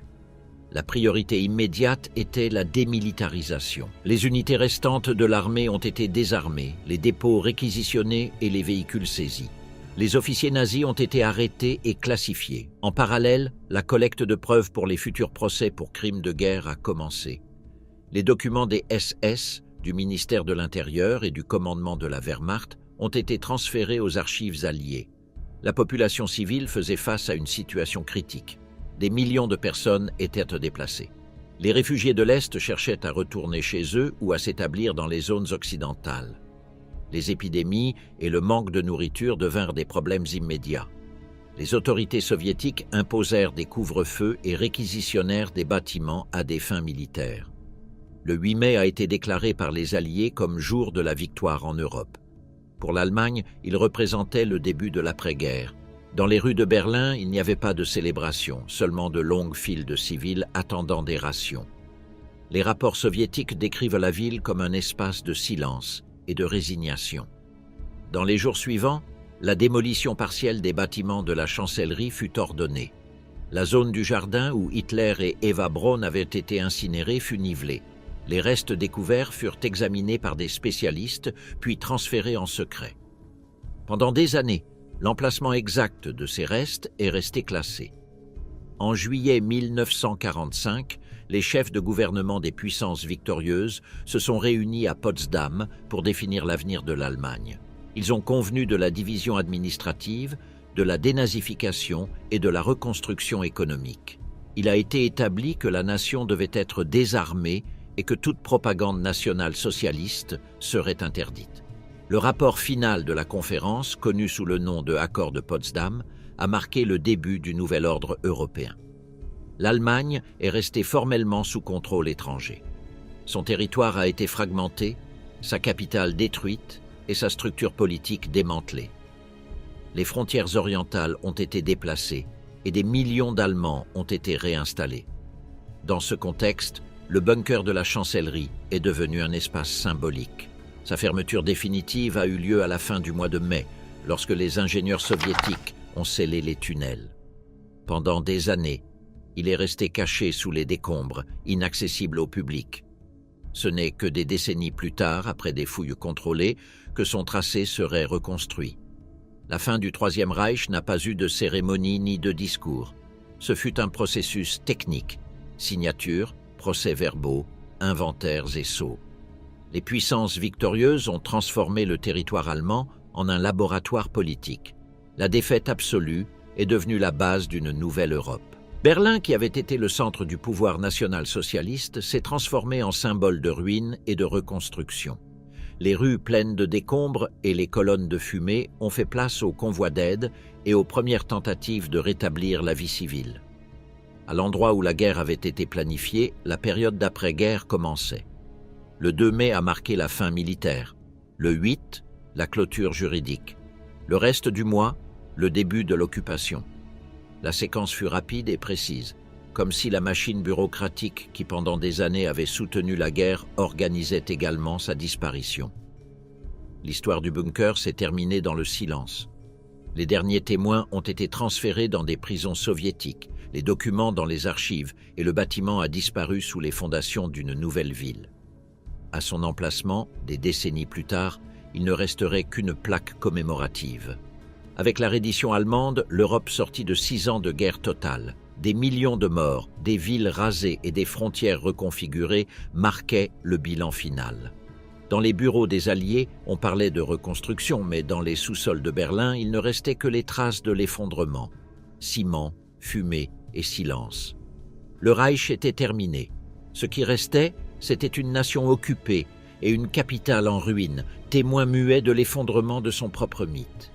La priorité immédiate était la démilitarisation. Les unités restantes de l'armée ont été désarmées, les dépôts réquisitionnés et les véhicules saisis. Les officiers nazis ont été arrêtés et classifiés. En parallèle, la collecte de preuves pour les futurs procès pour crimes de guerre a commencé. Les documents des SS, du ministère de l'Intérieur et du commandement de la Wehrmacht ont été transférés aux archives alliées. La population civile faisait face à une situation critique. Des millions de personnes étaient déplacées. Les réfugiés de l'Est cherchaient à retourner chez eux ou à s'établir dans les zones occidentales. Les épidémies et le manque de nourriture devinrent des problèmes immédiats. Les autorités soviétiques imposèrent des couvre-feux et réquisitionnèrent des bâtiments à des fins militaires. Le 8 mai a été déclaré par les Alliés comme jour de la victoire en Europe. Pour l'Allemagne, il représentait le début de l'après-guerre. Dans les rues de Berlin, il n'y avait pas de célébration, seulement de longues files de civils attendant des rations. Les rapports soviétiques décrivent la ville comme un espace de silence et de résignation. Dans les jours suivants, la démolition partielle des bâtiments de la chancellerie fut ordonnée. La zone du jardin où Hitler et Eva Braun avaient été incinérés fut nivelée. Les restes découverts furent examinés par des spécialistes, puis transférés en secret. Pendant des années, l'emplacement exact de ces restes est resté classé. En juillet 1945, les chefs de gouvernement des puissances victorieuses se sont réunis à Potsdam pour définir l'avenir de l'Allemagne. Ils ont convenu de la division administrative, de la dénazification et de la reconstruction économique. Il a été établi que la nation devait être désarmée et que toute propagande nationale socialiste serait interdite. Le rapport final de la conférence, connu sous le nom de Accord de Potsdam, a marqué le début du nouvel ordre européen. L'Allemagne est restée formellement sous contrôle étranger. Son territoire a été fragmenté, sa capitale détruite et sa structure politique démantelée. Les frontières orientales ont été déplacées et des millions d'Allemands ont été réinstallés. Dans ce contexte, le bunker de la chancellerie est devenu un espace symbolique. Sa fermeture définitive a eu lieu à la fin du mois de mai, lorsque les ingénieurs soviétiques ont scellé les tunnels. Pendant des années, Il est resté caché sous les décombres, inaccessible au public. Ce n'est que des décennies plus tard, après des fouilles contrôlées, que son tracé serait reconstruit. La fin du Troisième Reich n'a pas eu de cérémonie ni de discours. Ce fut un processus technique, signatures, procès-verbaux, inventaires et sceaux. Les puissances victorieuses ont transformé le territoire allemand en un laboratoire politique. La défaite absolue est devenue la base d'une nouvelle Europe. Berlin, qui avait été le centre du pouvoir national-socialiste, s'est transformé en symbole de ruine et de reconstruction. Les rues pleines de décombres et les colonnes de fumée ont fait place aux convois d'aide et aux premières tentatives de rétablir la vie civile. À l'endroit où la guerre avait été planifiée, la période d'après-guerre commençait. Le 2 mai a marqué la fin militaire, le 8, la clôture juridique. Le reste du mois, le début de l'occupation. La séquence fut rapide et précise, comme si la machine bureaucratique qui pendant des années avait soutenu la guerre organisait également sa disparition. L'histoire du bunker s'est terminée dans le silence. Les derniers témoins ont été transférés dans des prisons soviétiques, les documents dans les archives et le bâtiment a disparu sous les fondations d'une nouvelle ville. À son emplacement, des décennies plus tard, il ne resterait qu'une plaque commémorative. Avec la reddition allemande, l'Europe sortit de 6 ans de guerre totale. Des millions de morts, des villes rasées et des frontières reconfigurées marquaient le bilan final. Dans les bureaux des Alliés, on parlait de reconstruction, mais dans les sous-sols de Berlin, il ne restait que les traces de l'effondrement. Ciment, fumée et silence. Le Reich était terminé. Ce qui restait, c'était une nation occupée et une capitale en ruine, témoin muet de l'effondrement de son propre mythe.